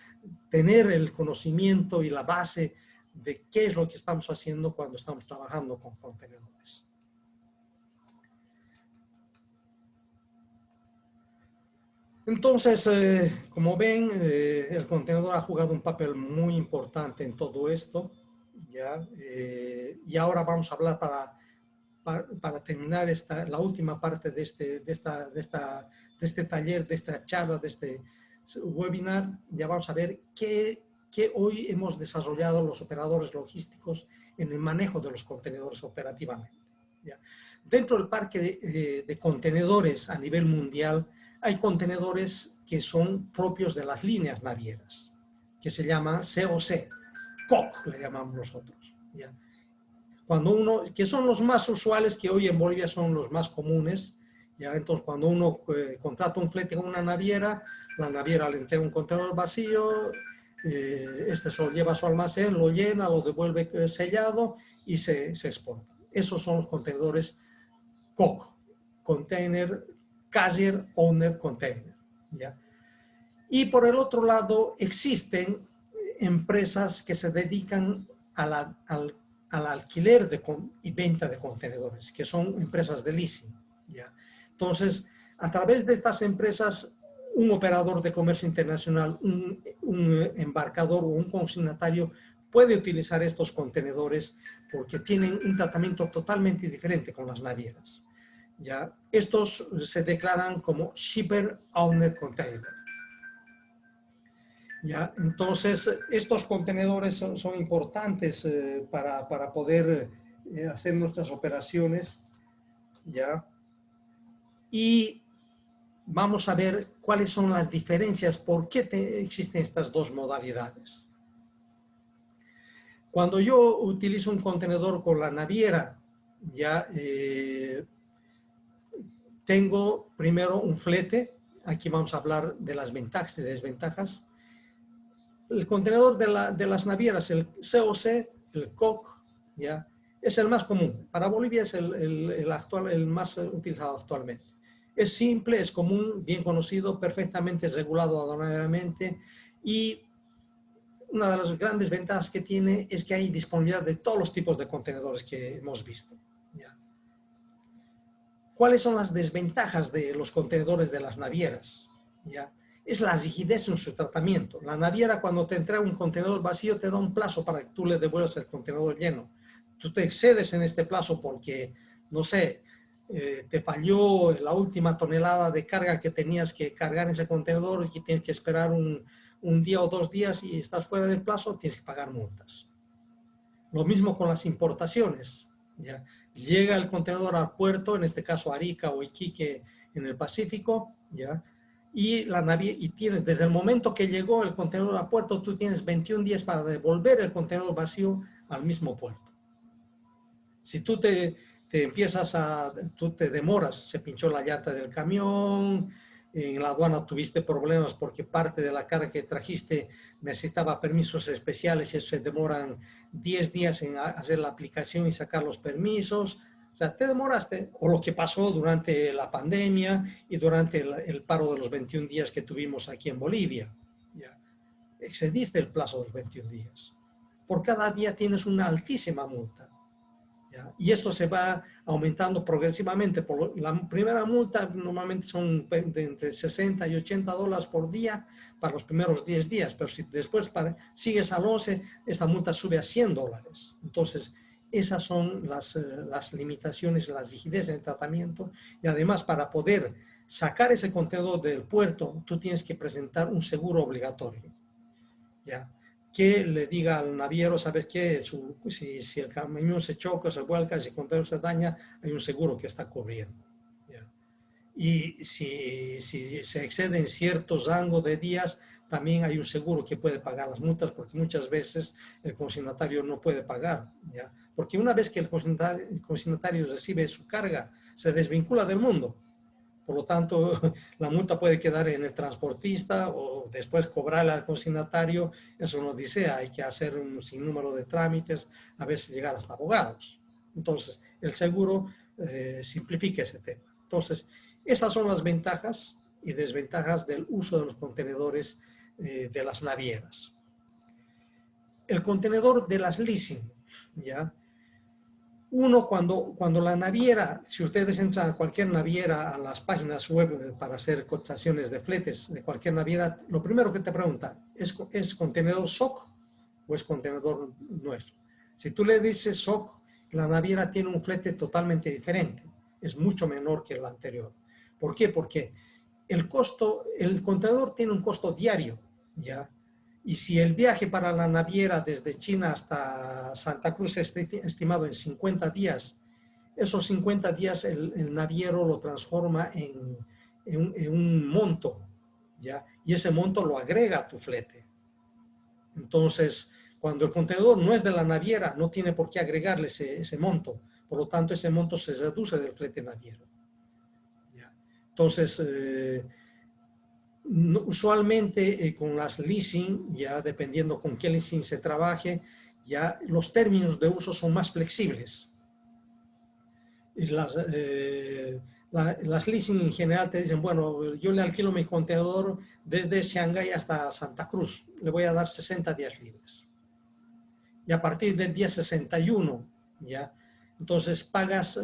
Speaker 2: tener el conocimiento y la base de qué es lo que estamos haciendo cuando estamos trabajando con contenedores. Entonces, como ven, el contenedor ha jugado un papel muy importante en todo esto, ¿ya? Y ahora vamos a hablar para terminar la última parte de este taller, de esta charla, de este webinar. Ya vamos a ver qué hoy hemos desarrollado los operadores logísticos en el manejo de los contenedores operativamente, ¿ya? Dentro del parque de contenedores a nivel mundial, hay contenedores que son propios de las líneas navieras, que se llama COC, COC le llamamos nosotros, ¿ya? Que son los más usuales, que hoy en Bolivia son los más comunes, ¿ya? Entonces, cuando uno contrata un flete con una naviera, la naviera le entrega un contenedor vacío, este se lo lleva a su almacén, lo llena, lo devuelve sellado y se exporta. Esos son los contenedores COC, Container Carrier Owner Container, ¿ya? Y por el otro lado, existen empresas que se dedican al alquiler y venta de contenedores, que son empresas de leasing, ¿ya? Entonces, a través de estas empresas, un operador de comercio internacional, un embarcador o un consignatario puede utilizar estos contenedores porque tienen un tratamiento totalmente diferente con las navieras, ¿ya? Estos se declaran como Shipper Owned Container, ¿ya? Entonces, estos contenedores son importantes para poder hacer nuestras operaciones, ¿ya? Y vamos a ver cuáles son las diferencias, por qué existen estas dos modalidades. Cuando yo utilizo un contenedor con la naviera, ya tengo primero un flete. Aquí vamos a hablar de las ventajas y desventajas. El contenedor de las navieras, el COC, el COC, ¿ya? Es el más común. Para Bolivia es el más utilizado actualmente. Es simple, es común, bien conocido, perfectamente regulado aduanalmente, y una de las grandes ventajas que tiene es que hay disponibilidad de todos los tipos de contenedores que hemos visto, ¿ya? ¿Cuáles son las desventajas de los contenedores de las navieras? ¿Ya? Es la rigidez en su tratamiento. La naviera, cuando te entrega un contenedor vacío, te da un plazo para que tú le devuelvas el contenedor lleno. Tú te excedes en este plazo porque, no sé, te falló la última tonelada de carga que tenías que cargar en ese contenedor y tienes que esperar un día o 2 días y estás fuera del plazo, tienes que pagar multas. Lo mismo con las importaciones, ¿ya? Llega el contenedor al puerto, en este caso Arica o Iquique en el Pacífico, ¿ya? Y tienes, desde el momento que llegó el contenedor al puerto, tú tienes 21 días para devolver el contenedor vacío al mismo puerto. Si tú tú te demoras, se pinchó la llanta del camión, en la aduana tuviste problemas porque parte de la carga que trajiste necesitaba permisos especiales y se demoran 10 días en hacer la aplicación y sacar los permisos. O sea, te demoraste, o lo que pasó durante la pandemia y durante el paro de los 21 días que tuvimos aquí en Bolivia. ¿Ya? Excediste el plazo de los 21 días. Por cada día tienes una altísima multa. ¿Ya? Y esto se va aumentando progresivamente. La primera multa normalmente son de entre 60 y 80 dólares por día para los primeros 10 días, pero si después sigues al 11, esta multa sube a 100 dólares. Entonces, esas son las limitaciones, las rigidez en el tratamiento, y además para poder sacar ese contenedor del puerto, tú tienes que presentar un seguro obligatorio, ¿ya? Que le diga al naviero, ¿sabes qué? Si el camión se choca, se vuelca, si el contenedor se daña, hay un seguro que está cubriendo, ¿ya? Y si se exceden ciertos rangos de días, también hay un seguro que puede pagar las multas, porque muchas veces el consignatario no puede pagar, ¿ya? Porque una vez que el consignatario recibe su carga, se desvincula del mundo. Por lo tanto, la multa puede quedar en el transportista o después cobrarle al consignatario. Eso nos dice, hay que hacer un sinnúmero de trámites, a veces llegar hasta abogados. Entonces, el seguro simplifica ese tema. Entonces, esas son las ventajas y desventajas del uso de los contenedores de las navieras. El contenedor de las leasing, ¿ya? Uno, cuando la naviera, si ustedes entran a cualquier naviera, a las páginas web para hacer cotizaciones de fletes de cualquier naviera, lo primero que te pregunta, ¿es contenedor SOC o es contenedor nuestro? Si tú le dices SOC, la naviera tiene un flete totalmente diferente, es mucho menor que el anterior. ¿Por qué? Porque el contenedor tiene un costo diario, ¿ya? Y si el viaje para la naviera desde China hasta Santa Cruz está estimado en 50 días, esos 50 días el naviero lo transforma en un monto, ¿ya? Y ese monto lo agrega a tu flete. Entonces, cuando el contenedor no es de la naviera, no tiene por qué agregarle ese monto. Por lo tanto, ese monto se reduce del flete naviero, ¿ya? Entonces, usualmente con las leasing, ya dependiendo con qué leasing se trabaje, ya los términos de uso son más flexibles. Y las leasing en general te dicen, bueno, yo le alquilo mi contenedor desde Shanghái hasta Santa Cruz, le voy a dar 60 días libres. Y a partir del día 61, ya, entonces pagas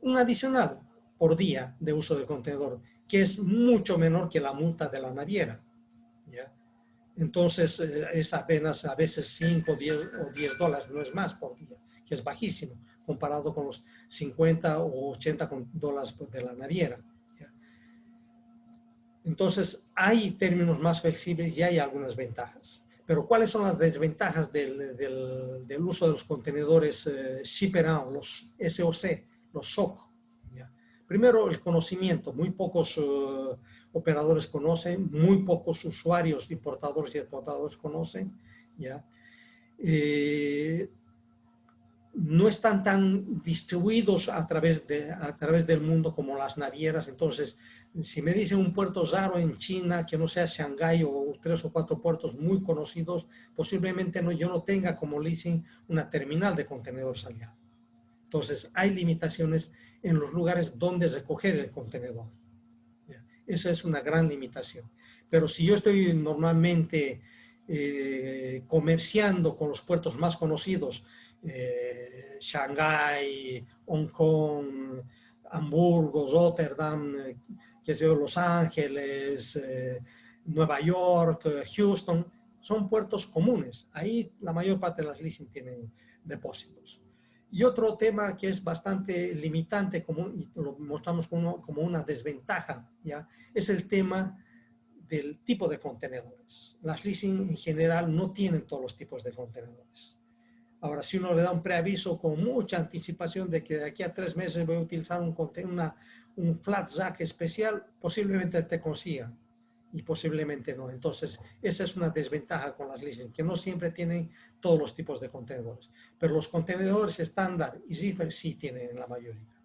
Speaker 2: un adicional por día de uso del contenedor, que es mucho menor que la multa de la naviera, ¿ya? Entonces es apenas a veces 5 o 10 dólares, no es más por día, que es bajísimo comparado con los 50 o 80 dólares de la naviera, ¿ya? Entonces hay términos más flexibles y hay algunas ventajas. Pero ¿cuáles son las desventajas del uso de los contenedores ship around, los SOC, los SOC? ¿Ya? Primero, el conocimiento. Muy pocos operadores conocen, muy pocos usuarios, importadores y exportadores conocen, ¿ya? No están tan distribuidos a través del mundo como las navieras. Entonces, si me dicen un puerto raro en China, que no sea Shanghái o 3 o 4 puertos muy conocidos, posiblemente yo no tenga como leasing una terminal de contenedores allá. Entonces, hay limitaciones en los lugares donde recoger el contenedor. Esa es una gran limitación. Pero si yo estoy normalmente comerciando con los puertos más conocidos, Shanghái, Hong Kong, Hamburgo, Rotterdam, Los Ángeles, Nueva York, Houston, son puertos comunes. Ahí la mayor parte de las leasing tienen depósitos. Y otro tema que es bastante limitante, y lo mostramos como una desventaja, ¿ya? Es el tema del tipo de contenedores. Las leasing en general no tienen todos los tipos de contenedores. Ahora, si uno le da un preaviso con mucha anticipación de que de aquí a 3 meses voy a utilizar un flat rack especial, posiblemente te consiga y posiblemente no. Entonces, esa es una desventaja con las leasing, que no siempre tienen todos los tipos de contenedores. Pero los contenedores estándar y zipper sí tienen la mayoría.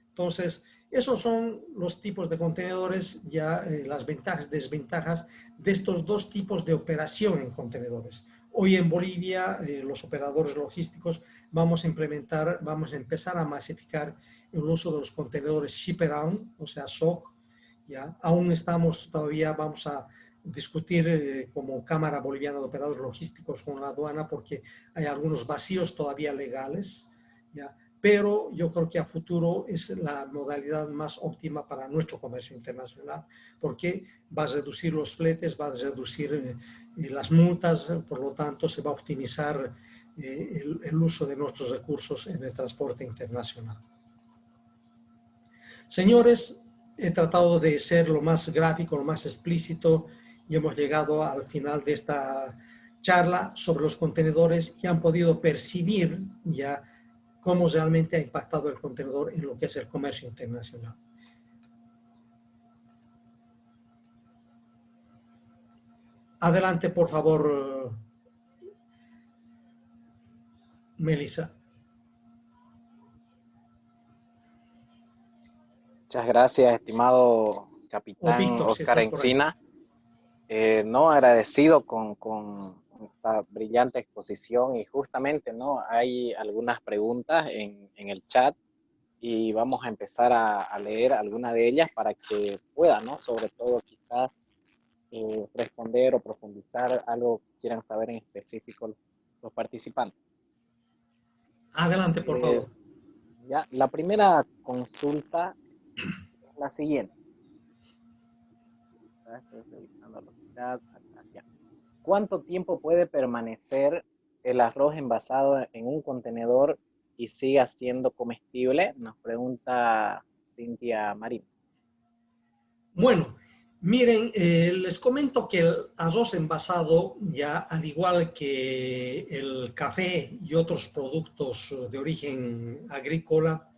Speaker 2: Entonces, esos son los tipos de contenedores, ya las ventajas, desventajas de estos dos tipos de operación en contenedores. Hoy en Bolivia, los operadores logísticos vamos a empezar a masificar el uso de los contenedores ship around, o sea, SOC. ¿Ya? Aún vamos a discutir como Cámara Boliviana de Operadores Logísticos con la aduana porque hay algunos vacíos todavía legales, ¿ya? Pero yo creo que a futuro es la modalidad más óptima para nuestro comercio internacional porque va a reducir los fletes, va a reducir las multas, por lo tanto se va a optimizar el uso de nuestros recursos en el transporte internacional. Señores, he tratado de ser lo más gráfico, lo más explícito y hemos llegado al final de esta charla sobre los contenedores y han podido percibir ya cómo realmente ha impactado el contenedor en lo que es el comercio internacional. Adelante, por favor, Melissa.
Speaker 1: Muchas gracias, estimado capitán
Speaker 2: Víctor, si
Speaker 1: Oscar
Speaker 2: estás por ahí.
Speaker 1: Encina. No, agradecido con esta brillante exposición y justamente, ¿no? Hay algunas preguntas en el chat y vamos a empezar a leer algunas de ellas para que puedan, ¿no? Sobre todo quizás responder o profundizar algo que quieran saber en específico los participantes.
Speaker 2: Adelante, por favor.
Speaker 1: Ya, la primera consulta es la siguiente. Estoy revisando los chats. Acá, ya. ¿Cuánto tiempo puede permanecer el arroz envasado en un contenedor y siga siendo comestible? Nos pregunta Cintia Marín.
Speaker 2: Bueno, miren, les comento que el arroz envasado, ya al igual que el café y otros productos de origen agrícola,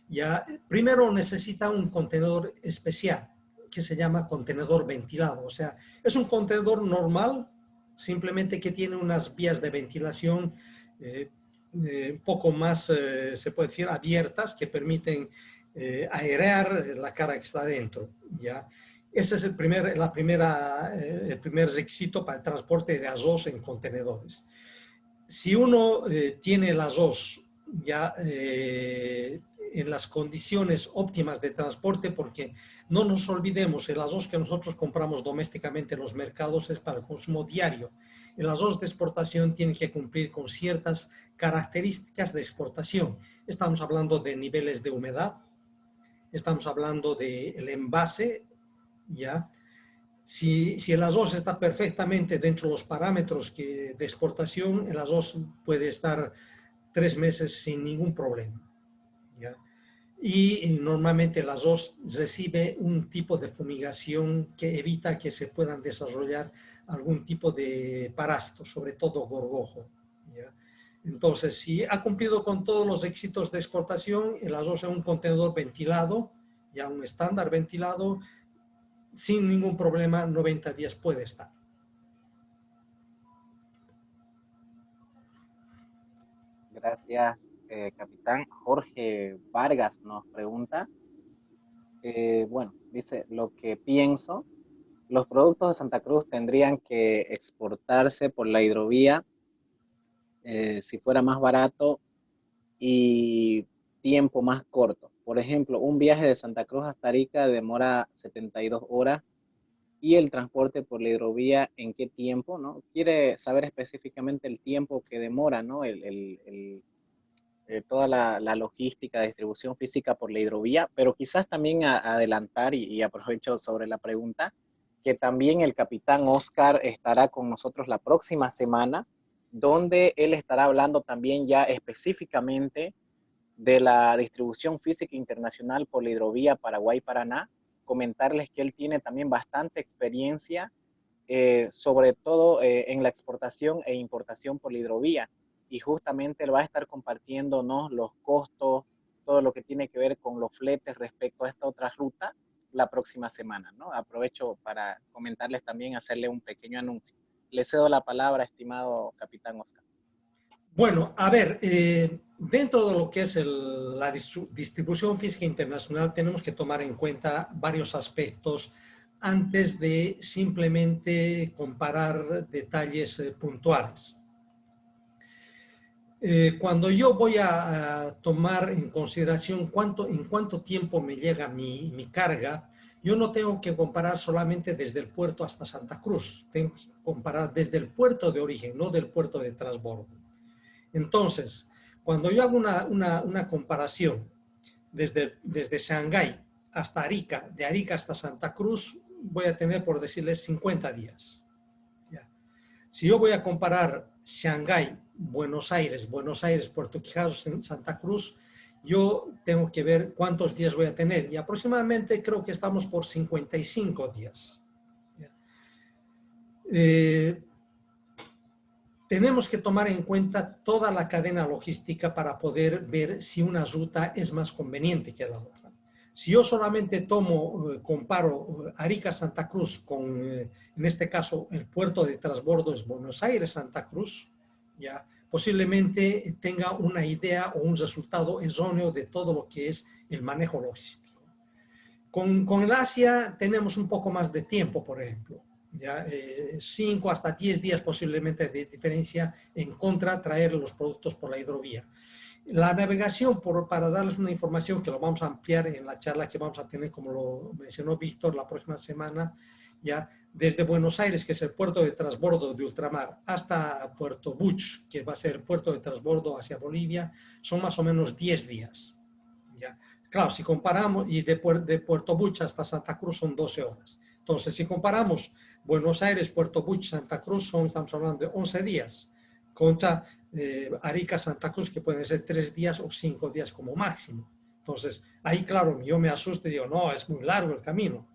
Speaker 2: ya primero necesita un contenedor especial que se llama contenedor ventilado. O sea, es un contenedor normal, simplemente que tiene unas vías de ventilación un poco más, se puede decir, abiertas, que permiten airear la cara que está dentro, ¿ya? Ese es el primer requisito para el transporte de arroz en contenedores. Si uno tiene el arroz ya en las condiciones óptimas de transporte, porque no nos olvidemos, el arroz que nosotros compramos domésticamente en los mercados es para el consumo diario. El arroz de exportación tiene que cumplir con ciertas características de exportación. Estamos hablando de niveles de humedad, estamos hablando del envase, ¿ya? Si el arroz está perfectamente dentro de los parámetros de exportación, el arroz puede estar 3 meses sin ningún problema, ¿ya? Y normalmente el arroz recibe un tipo de fumigación que evita que se puedan desarrollar algún tipo de parásitos, sobre todo gorgojo, ¿ya? Entonces, si ha cumplido con todos los requisitos de exportación, el arroz en un contenedor ventilado, ya un estándar ventilado, sin ningún problema, 90 días puede estar.
Speaker 1: Gracias, capitán. Jorge Vargas nos pregunta. Bueno, dice, lo que pienso, los productos de Santa Cruz tendrían que exportarse por la hidrovía si fuera más barato y tiempo más corto. Por ejemplo, un viaje de Santa Cruz hasta Arica demora 72 horas y el transporte por la hidrovía, ¿en qué tiempo? ¿No? Quiere saber específicamente el tiempo que demora, ¿no? Toda la logística de distribución física por la hidrovía, pero quizás también adelantar y aprovecho sobre la pregunta, que también el capitán Oscar estará con nosotros la próxima semana, donde él estará hablando también ya específicamente de la distribución física internacional por la hidrovía Paraguay-Paraná, comentarles que él tiene también bastante experiencia, sobre todo en la exportación e importación por la hidrovía. Y justamente él va a estar compartiéndonos los costos, todo lo que tiene que ver con los fletes respecto a esta otra ruta la próxima semana, ¿no? Aprovecho para comentarles también, hacerle un pequeño anuncio. Le cedo la palabra, estimado capitán Oscar.
Speaker 2: Bueno, a ver, dentro de lo que es la distribución física internacional tenemos que tomar en cuenta varios aspectos antes de simplemente comparar detalles puntuales. Cuando yo voy a tomar en consideración en cuánto tiempo me llega mi carga, yo no tengo que comparar solamente desde el puerto hasta Santa Cruz, tengo que comparar desde el puerto de origen, no del puerto de transbordo. Entonces, cuando yo hago una comparación desde Shanghái hasta Arica, de Arica hasta Santa Cruz, voy a tener, por decirles, 50 días. ¿Ya? Si yo voy a comparar Shanghái, Buenos Aires, Puerto Quijados, Santa Cruz, yo tengo que ver cuántos días voy a tener. Y aproximadamente creo que estamos por 55 días. Tenemos que tomar en cuenta toda la cadena logística para poder ver si una ruta es más conveniente que la otra. Si yo solamente comparo Arica-Santa Cruz con, en este caso, el puerto de transbordo es Buenos Aires-Santa Cruz, ya posiblemente tenga una idea o un resultado erróneo de todo lo que es el manejo logístico. Con el Asia tenemos un poco más de tiempo, por ejemplo. Ya, 5 hasta 10 días posiblemente de diferencia en contra traer los productos por la hidrovía. La navegación, para darles una información que lo vamos a ampliar en la charla que vamos a tener, como lo mencionó Víctor, la próxima semana, ya desde Buenos Aires, que es el puerto de transbordo de ultramar, hasta Puerto Buch, que va a ser el puerto de transbordo hacia Bolivia, son más o menos 10 días. ¿Ya? Claro, si comparamos, y de Puerto Buch hasta Santa Cruz son 12 horas. Entonces, si comparamos Buenos Aires, Puerto Buch, Santa Cruz, estamos hablando de 11 días, contra Arica, Santa Cruz, que pueden ser 3 días o 5 días como máximo. Entonces, ahí, claro, yo me asusto y digo, no, es muy largo el camino.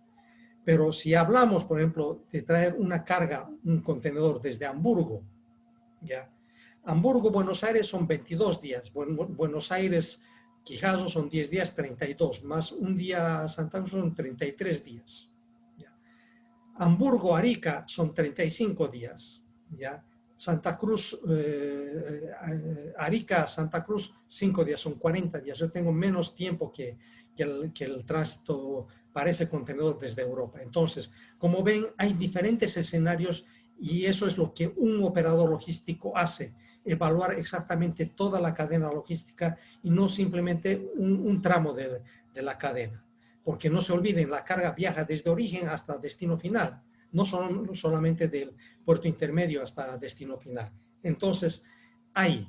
Speaker 2: Pero si hablamos, por ejemplo, de traer una carga, un contenedor desde Hamburgo, ¿ya? Hamburgo, Buenos Aires son 22 días, Buenos Aires, Quijazo son 10 días, 32, más un día a Santa Cruz son 33 días. ¿Ya? Hamburgo, Arica son 35 días, ¿ya? Santa Cruz, Arica, Santa Cruz, 5 días, son 40 días. Yo tengo menos tiempo que el tránsito para ese contenedor desde Europa. Entonces, como ven, hay diferentes escenarios y eso es lo que un operador logístico hace, evaluar exactamente toda la cadena logística y no simplemente un tramo de la cadena. Porque no se olviden, la carga viaja desde origen hasta destino final, no solamente del puerto intermedio hasta destino final. Entonces, hay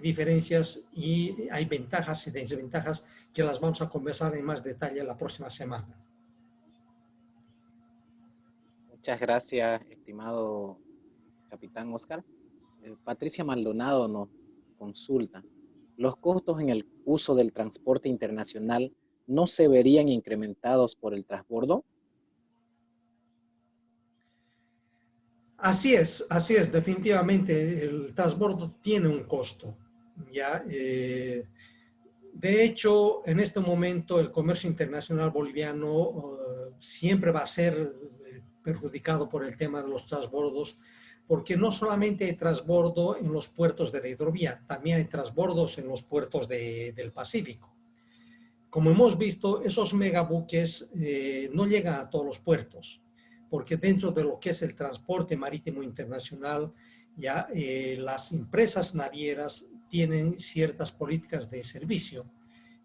Speaker 2: diferencias y hay ventajas y desventajas que las vamos a conversar en más detalle la próxima semana.
Speaker 1: Muchas gracias, estimado capitán Oscar. Patricia Maldonado nos consulta. ¿Los costos en el uso del transporte internacional no se verían incrementados por el transbordo?
Speaker 2: Así es, definitivamente el transbordo tiene un costo, ¿ya? De hecho, en este momento el comercio internacional boliviano siempre va a ser perjudicado por el tema de los transbordos, porque no solamente hay transbordo en los puertos de la hidrovía, también hay transbordos en los puertos del Pacífico. Como hemos visto, esos megabuques no llegan a todos los puertos, porque dentro de lo que es el transporte marítimo internacional, ya las empresas navieras tienen ciertas políticas de servicio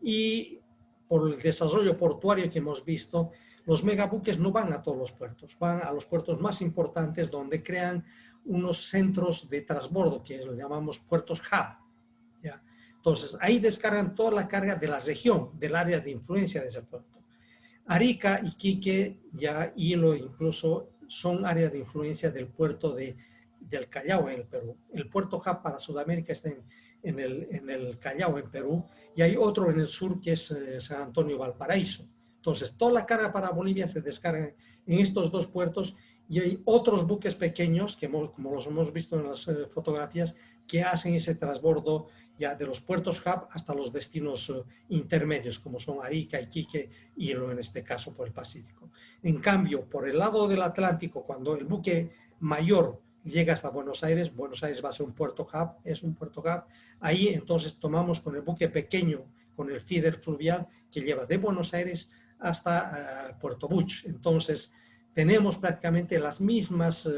Speaker 2: y por el desarrollo portuario que hemos visto, los megabuques no van a todos los puertos, van a los puertos más importantes donde crean unos centros de transbordo que lo llamamos puertos hub. ¿Ya? Entonces, ahí descargan toda la carga de la región, del área de influencia de ese puerto. Arica, Iquique, ya Hilo incluso son áreas de influencia del puerto del Callao en el Perú. El puerto hub para Sudamérica está en el Callao en Perú y hay otro en el sur que es San Antonio Valparaíso. Entonces, toda la carga para Bolivia se descarga en estos dos puertos y hay otros buques pequeños, que como los hemos visto en las fotografías, que hacen ese transbordo ya de los puertos hub hasta los destinos intermedios, como son Arica, Iquique y en este caso por el Pacífico. En cambio, por el lado del Atlántico, cuando el buque mayor llega hasta Buenos Aires va a ser un puerto hub, es un puerto hub, ahí entonces tomamos con el buque pequeño, con el feeder fluvial que lleva de Buenos Aires hasta Puerto Buch. Entonces, tenemos prácticamente las mismas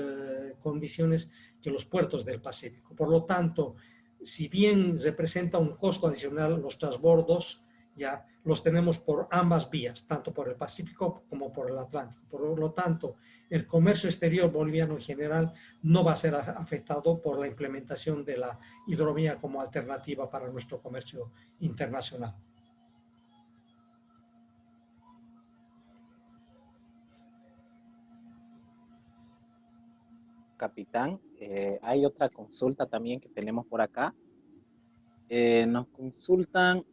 Speaker 2: condiciones que los puertos del Pacífico. Por lo tanto, si bien representa un costo adicional los transbordos, ya los tenemos por ambas vías, tanto por el Pacífico como por el Atlántico. Por lo tanto, el comercio exterior boliviano en general no va a ser afectado por la implementación de la hidrovía como alternativa para nuestro comercio internacional.
Speaker 1: Capitán, hay otra consulta también que tenemos por acá. Nos consultan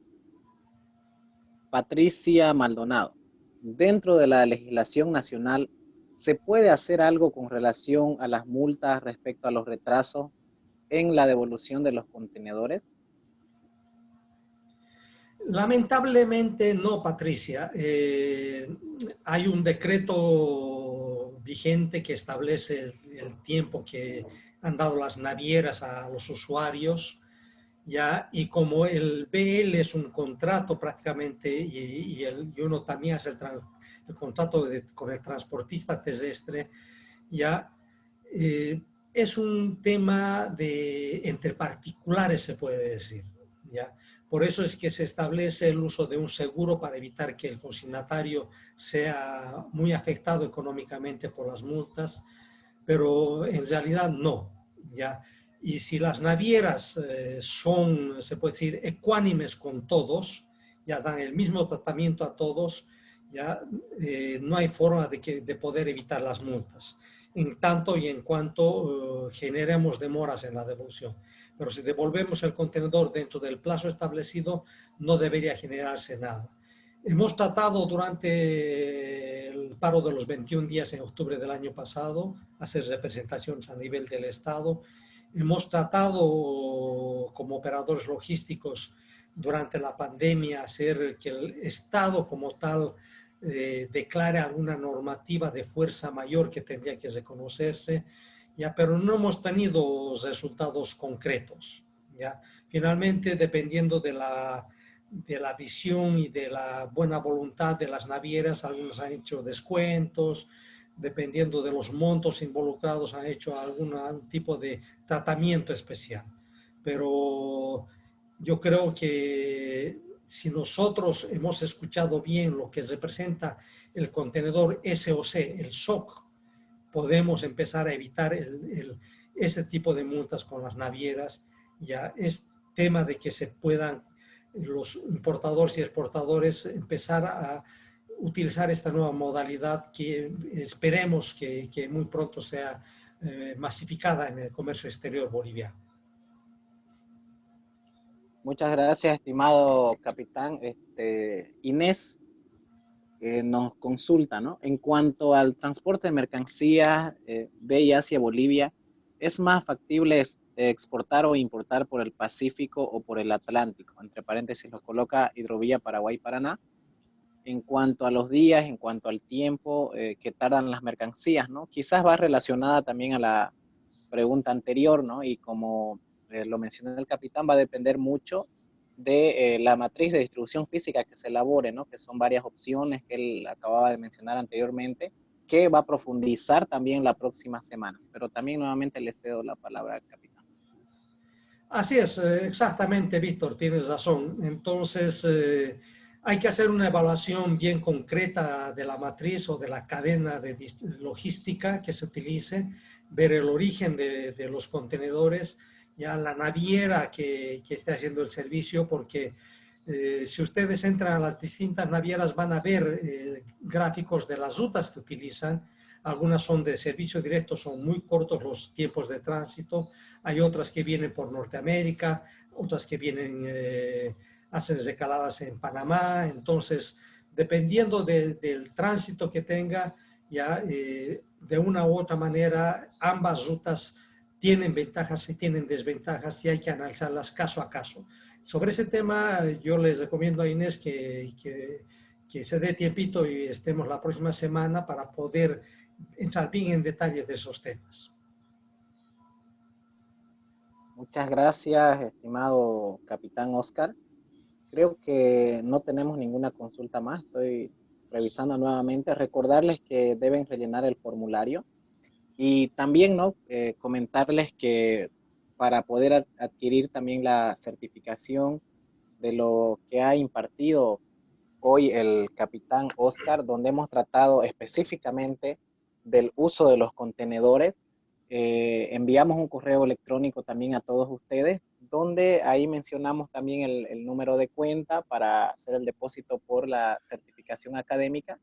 Speaker 1: Patricia Maldonado. Dentro de la legislación nacional, ¿se puede hacer algo con relación a las multas respecto a los retrasos en la devolución de los contenedores?
Speaker 2: Lamentablemente no, Patricia. Hay un decreto vigente que establece el tiempo que han dado las navieras a los usuarios, ¿ya? Y como el BL es un contrato prácticamente y uno también hace el contrato con el transportista terrestre, ¿ya? Es un tema entre particulares, se puede decir, ¿ya? Por eso es que se establece el uso de un seguro para evitar que el consignatario sea muy afectado económicamente por las multas, pero en realidad no, ¿ya? Y si las navieras son, se puede decir, ecuánimes con todos, ya dan el mismo tratamiento a todos, ya no hay forma de poder evitar las multas, en tanto y en cuanto generemos demoras en la devolución. Pero si devolvemos el contenedor dentro del plazo establecido, no debería generarse nada. Hemos tratado durante el paro de los 21 días en octubre del año pasado, hacer representaciones a nivel del Estado. Hemos tratado como operadores logísticos durante la pandemia hacer que el Estado como tal declare alguna normativa de fuerza mayor que tendría que reconocerse, ya, pero no hemos tenido resultados concretos. Ya. Finalmente, dependiendo de la visión y de la buena voluntad de las navieras, algunos han hecho descuentos, dependiendo de los montos involucrados han hecho algún tipo de tratamiento especial. Pero yo creo que si nosotros hemos escuchado bien lo que representa el contenedor SOC, el SOC, podemos empezar a evitar ese tipo de multas con las navieras. Ya es tema de que se puedan los importadores y exportadores empezar a utilizar esta nueva modalidad que esperemos que muy pronto sea masificada en el comercio exterior boliviano.
Speaker 1: Muchas gracias, estimado capitán. Inés nos consulta, ¿no? En cuanto al transporte de mercancías de y hacia Bolivia, ¿es más factible exportar o importar por el Pacífico o por el Atlántico? Entre paréntesis lo coloca Hidrovía Paraguay-Paraná. En cuanto a los días, en cuanto al tiempo que tardan las mercancías, ¿no? Quizás va relacionada también a la pregunta anterior, ¿no? Y como lo mencionó el capitán, va a depender mucho de la matriz de distribución física que se elabore, ¿no? Que son varias opciones que él acababa de mencionar anteriormente, que va a profundizar también la próxima semana. Pero también nuevamente le cedo la palabra al capitán.
Speaker 2: Así es, exactamente, Víctor, tienes razón. Entonces, hay que hacer una evaluación bien concreta de la matriz o de la cadena de logística que se utilice, ver el origen de los contenedores, ya la naviera que esté haciendo el servicio, porque si ustedes entran a las distintas navieras van a ver gráficos de las rutas que utilizan. Algunas son de servicio directo, son muy cortos los tiempos de tránsito. Hay otras que vienen por Norteamérica, otras que vienen, hacen recaladas en Panamá. Entonces, dependiendo del tránsito que tenga, ya de una u otra manera, ambas rutas tienen ventajas y tienen desventajas y hay que analizarlas caso a caso. Sobre ese tema, yo les recomiendo a Inés que se dé tiempito y estemos la próxima semana para poder entrar bien en detalle de esos temas.
Speaker 1: Muchas gracias, estimado capitán Oscar. Creo que no tenemos ninguna consulta más. Estoy revisando nuevamente. Recordarles que deben rellenar el formulario y también, ¿no? Comentarles que para poder adquirir también la certificación de lo que ha impartido hoy el capitán Oscar, donde hemos tratado específicamente del uso de los contenedores. Enviamos un correo electrónico también a todos ustedes, donde ahí mencionamos también el número de cuenta para hacer el depósito por la certificación académica,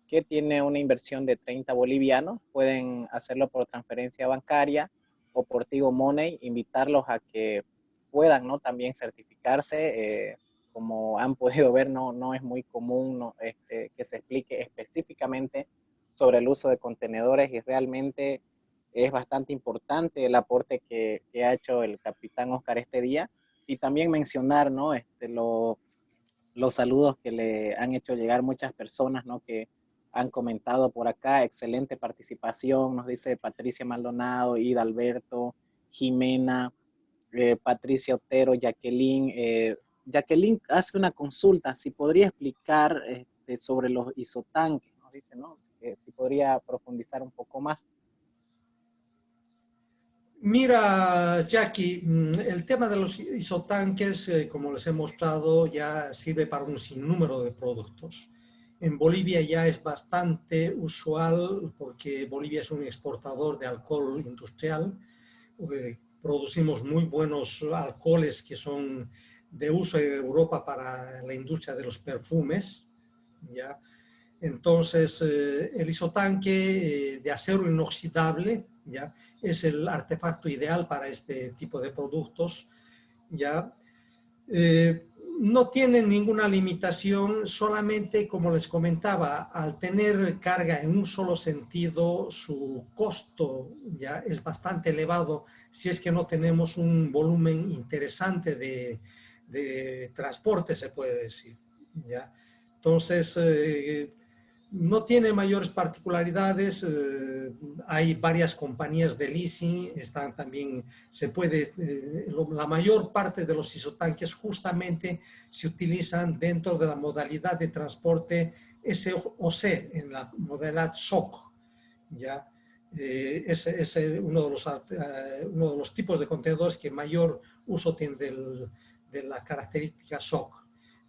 Speaker 1: que tiene una inversión de 30 bolivianos. Pueden hacerlo por transferencia bancaria o por Tigo Money. Invitarlos a que puedan, ¿no? También certificarse. Como han podido ver, no es muy común, ¿no? Que se explique específicamente sobre el uso de contenedores y realmente es bastante importante el aporte que ha hecho el capitán Oscar este día. Y también mencionar, ¿no? Los saludos que le han hecho llegar muchas personas, ¿no? Que han comentado por acá. Excelente participación, nos dice Patricia Maldonado, Ida Alberto, Jimena, Patricia Otero, Jacqueline. Jacqueline hace una consulta, si podría explicar sobre los isotanques, nos dice, ¿no? Si podría profundizar un poco más.
Speaker 2: Mira, Jackie, el tema de los isotanques, como les he mostrado, ya sirve para un sinnúmero de productos. En Bolivia ya es bastante usual porque Bolivia es un exportador de alcohol industrial. Producimos muy buenos alcoholes que son de uso en Europa para la industria de los perfumes, ¿ya? Entonces, el isotanque de acero inoxidable, ¿ya?, es el artefacto ideal para este tipo de productos, ¿ya? No tienen ninguna limitación, solamente, como les comentaba, al tener carga en un solo sentido, su costo ya es bastante elevado si es que no tenemos un volumen interesante de transporte, se puede decir, ¿ya? Entonces, no tiene mayores particularidades, hay varias compañías de leasing, están también, se puede, la mayor parte de los isotanques justamente se utilizan dentro de la modalidad de transporte SOC, en la modalidad SOC, ¿ya? Es uno de los tipos de contenedores que mayor uso tiene de la característica SOC.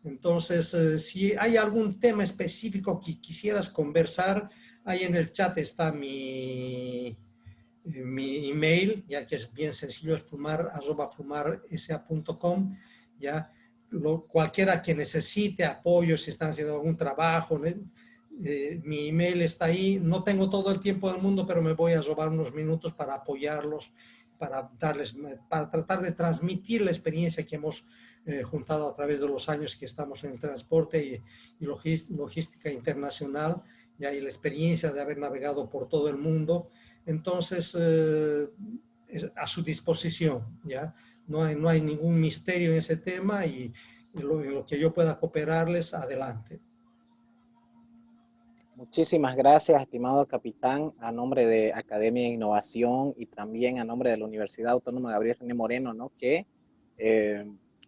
Speaker 2: Entonces, si hay algún tema específico que quisieras conversar, ahí en el chat está mi email, ya que es bien sencillo, es fumar@fumarsa.com, ya. Cualquiera que necesite apoyo, si están haciendo algún trabajo, mi email está ahí. No tengo todo el tiempo del mundo, pero me voy a robar unos minutos para apoyarlos, para tratar de transmitir la experiencia que hemos juntado a través de los años que estamos en el transporte y logística internacional, ya, y la experiencia de haber navegado por todo el mundo. Entonces, a su disposición, ya. No hay ningún misterio en ese tema y en lo que yo pueda cooperarles, adelante.
Speaker 1: Muchísimas gracias, estimado capitán, a nombre de Academia de Innovación y también a nombre de la Universidad Autónoma Gabriel René Moreno, ¿no? Que,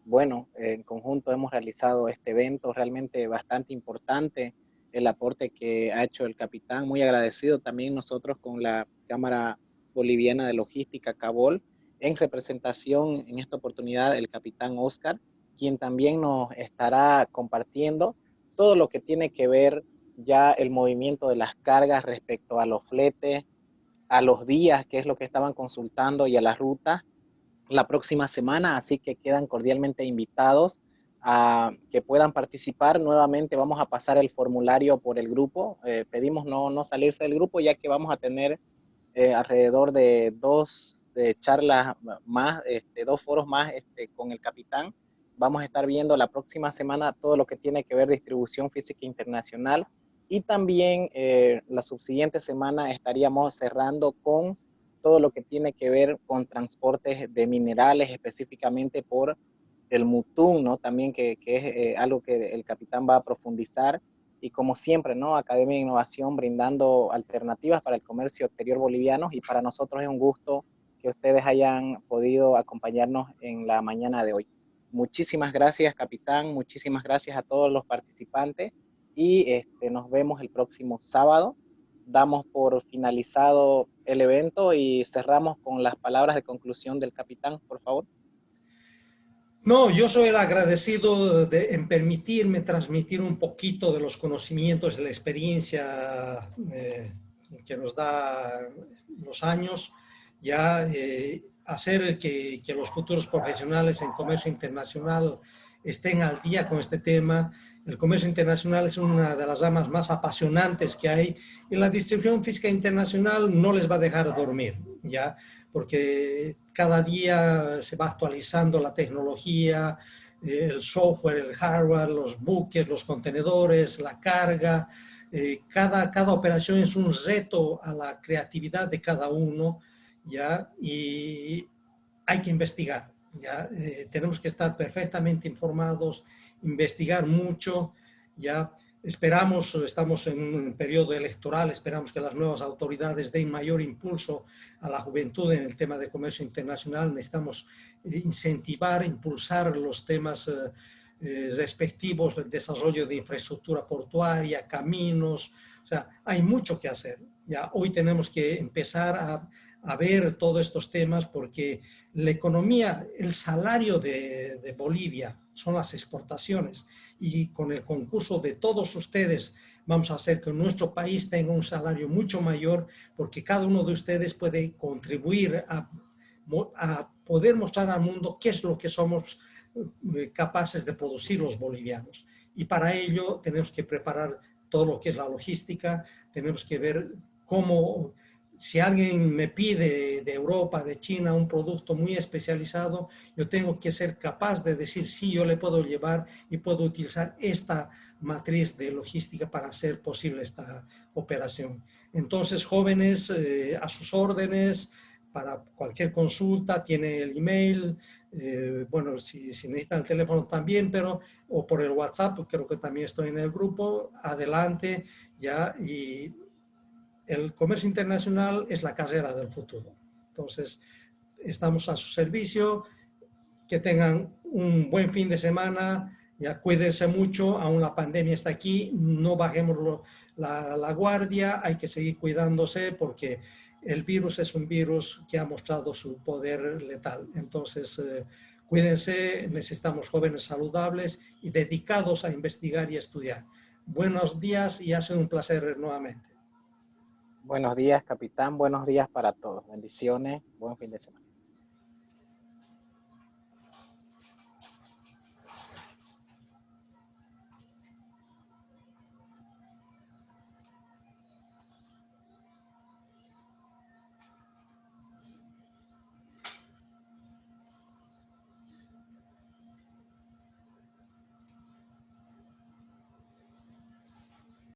Speaker 1: bueno, en conjunto hemos realizado este evento realmente bastante importante, el aporte que ha hecho el capitán, muy agradecido también nosotros con la Cámara Boliviana de Logística, CABOL, en representación en esta oportunidad el capitán Oscar, quien también nos estará compartiendo todo lo que tiene que ver ya el movimiento de las cargas respecto a los fletes, a los días, que es lo que estaban consultando, y a las rutas la próxima semana, así que quedan cordialmente invitados a que puedan participar. Nuevamente vamos a pasar el formulario por el grupo, pedimos no salirse del grupo, ya que vamos a tener alrededor de dos charlas más, dos foros más con el capitán. Vamos a estar viendo la próxima semana todo lo que tiene que ver distribución física internacional, y también la subsiguiente semana estaríamos cerrando con todo lo que tiene que ver con transportes de minerales, específicamente por el Mutum, ¿no? También que es algo que el capitán va a profundizar. Y como siempre, ¿no? Academia de Innovación brindando alternativas para el comercio exterior boliviano, y para nosotros es un gusto que ustedes hayan podido acompañarnos en la mañana de hoy. Muchísimas gracias, capitán, muchísimas gracias a todos los participantes, y nos vemos el próximo sábado. Damos por finalizado el evento y cerramos con las palabras de conclusión del capitán, por favor.
Speaker 2: No, yo soy el agradecido en permitirme transmitir un poquito de los conocimientos, de la experiencia que nos da los años, ya hacer que los futuros profesionales en comercio internacional estén al día con este tema. El comercio internacional es una de las ramas más apasionantes que hay, y la distribución física internacional no les va a dejar dormir, ¿ya? Porque cada día se va actualizando la tecnología, el software, el hardware, los buques, los contenedores, la carga. Cada operación es un reto a la creatividad de cada uno, ¿ya? Y hay que investigar, ¿ya? Tenemos que estar perfectamente informados, investigar mucho, ¿ya? Esperamos, estamos en un periodo electoral, esperamos que las nuevas autoridades den mayor impulso a la juventud en el tema de comercio internacional. Necesitamos incentivar, impulsar los temas respectivos del desarrollo de infraestructura portuaria, caminos. O sea, hay mucho que hacer. Ya hoy tenemos que empezar a ver todos estos temas, porque la economía, el salario de Bolivia son las exportaciones, y con el concurso de todos ustedes vamos a hacer que nuestro país tenga un salario mucho mayor, porque cada uno de ustedes puede contribuir a poder mostrar al mundo qué es lo que somos capaces de producir los bolivianos. Y para ello tenemos que preparar todo lo que es la logística, tenemos que ver cómo, si alguien me pide de Europa, de China, un producto muy especializado, yo tengo que ser capaz de decir sí, yo le puedo llevar y puedo utilizar esta matriz de logística para hacer posible esta operación. Entonces, jóvenes, a sus órdenes, para cualquier consulta, tiene el email, bueno, si necesitan el teléfono también, pero, o por el WhatsApp, creo que también estoy en el grupo, adelante, ya, y el comercio internacional es la carrera del futuro. Entonces, estamos a su servicio, que tengan un buen fin de semana, ya cuídense mucho, aún la pandemia está aquí, no bajemos la guardia, hay que seguir cuidándose porque el virus es un virus que ha mostrado su poder letal. Entonces, cuídense, necesitamos jóvenes saludables y dedicados a investigar y a estudiar. Buenos días y ha sido un placer nuevamente.
Speaker 1: Buenos días, capitán. Buenos días para todos. Bendiciones. Buen fin de semana.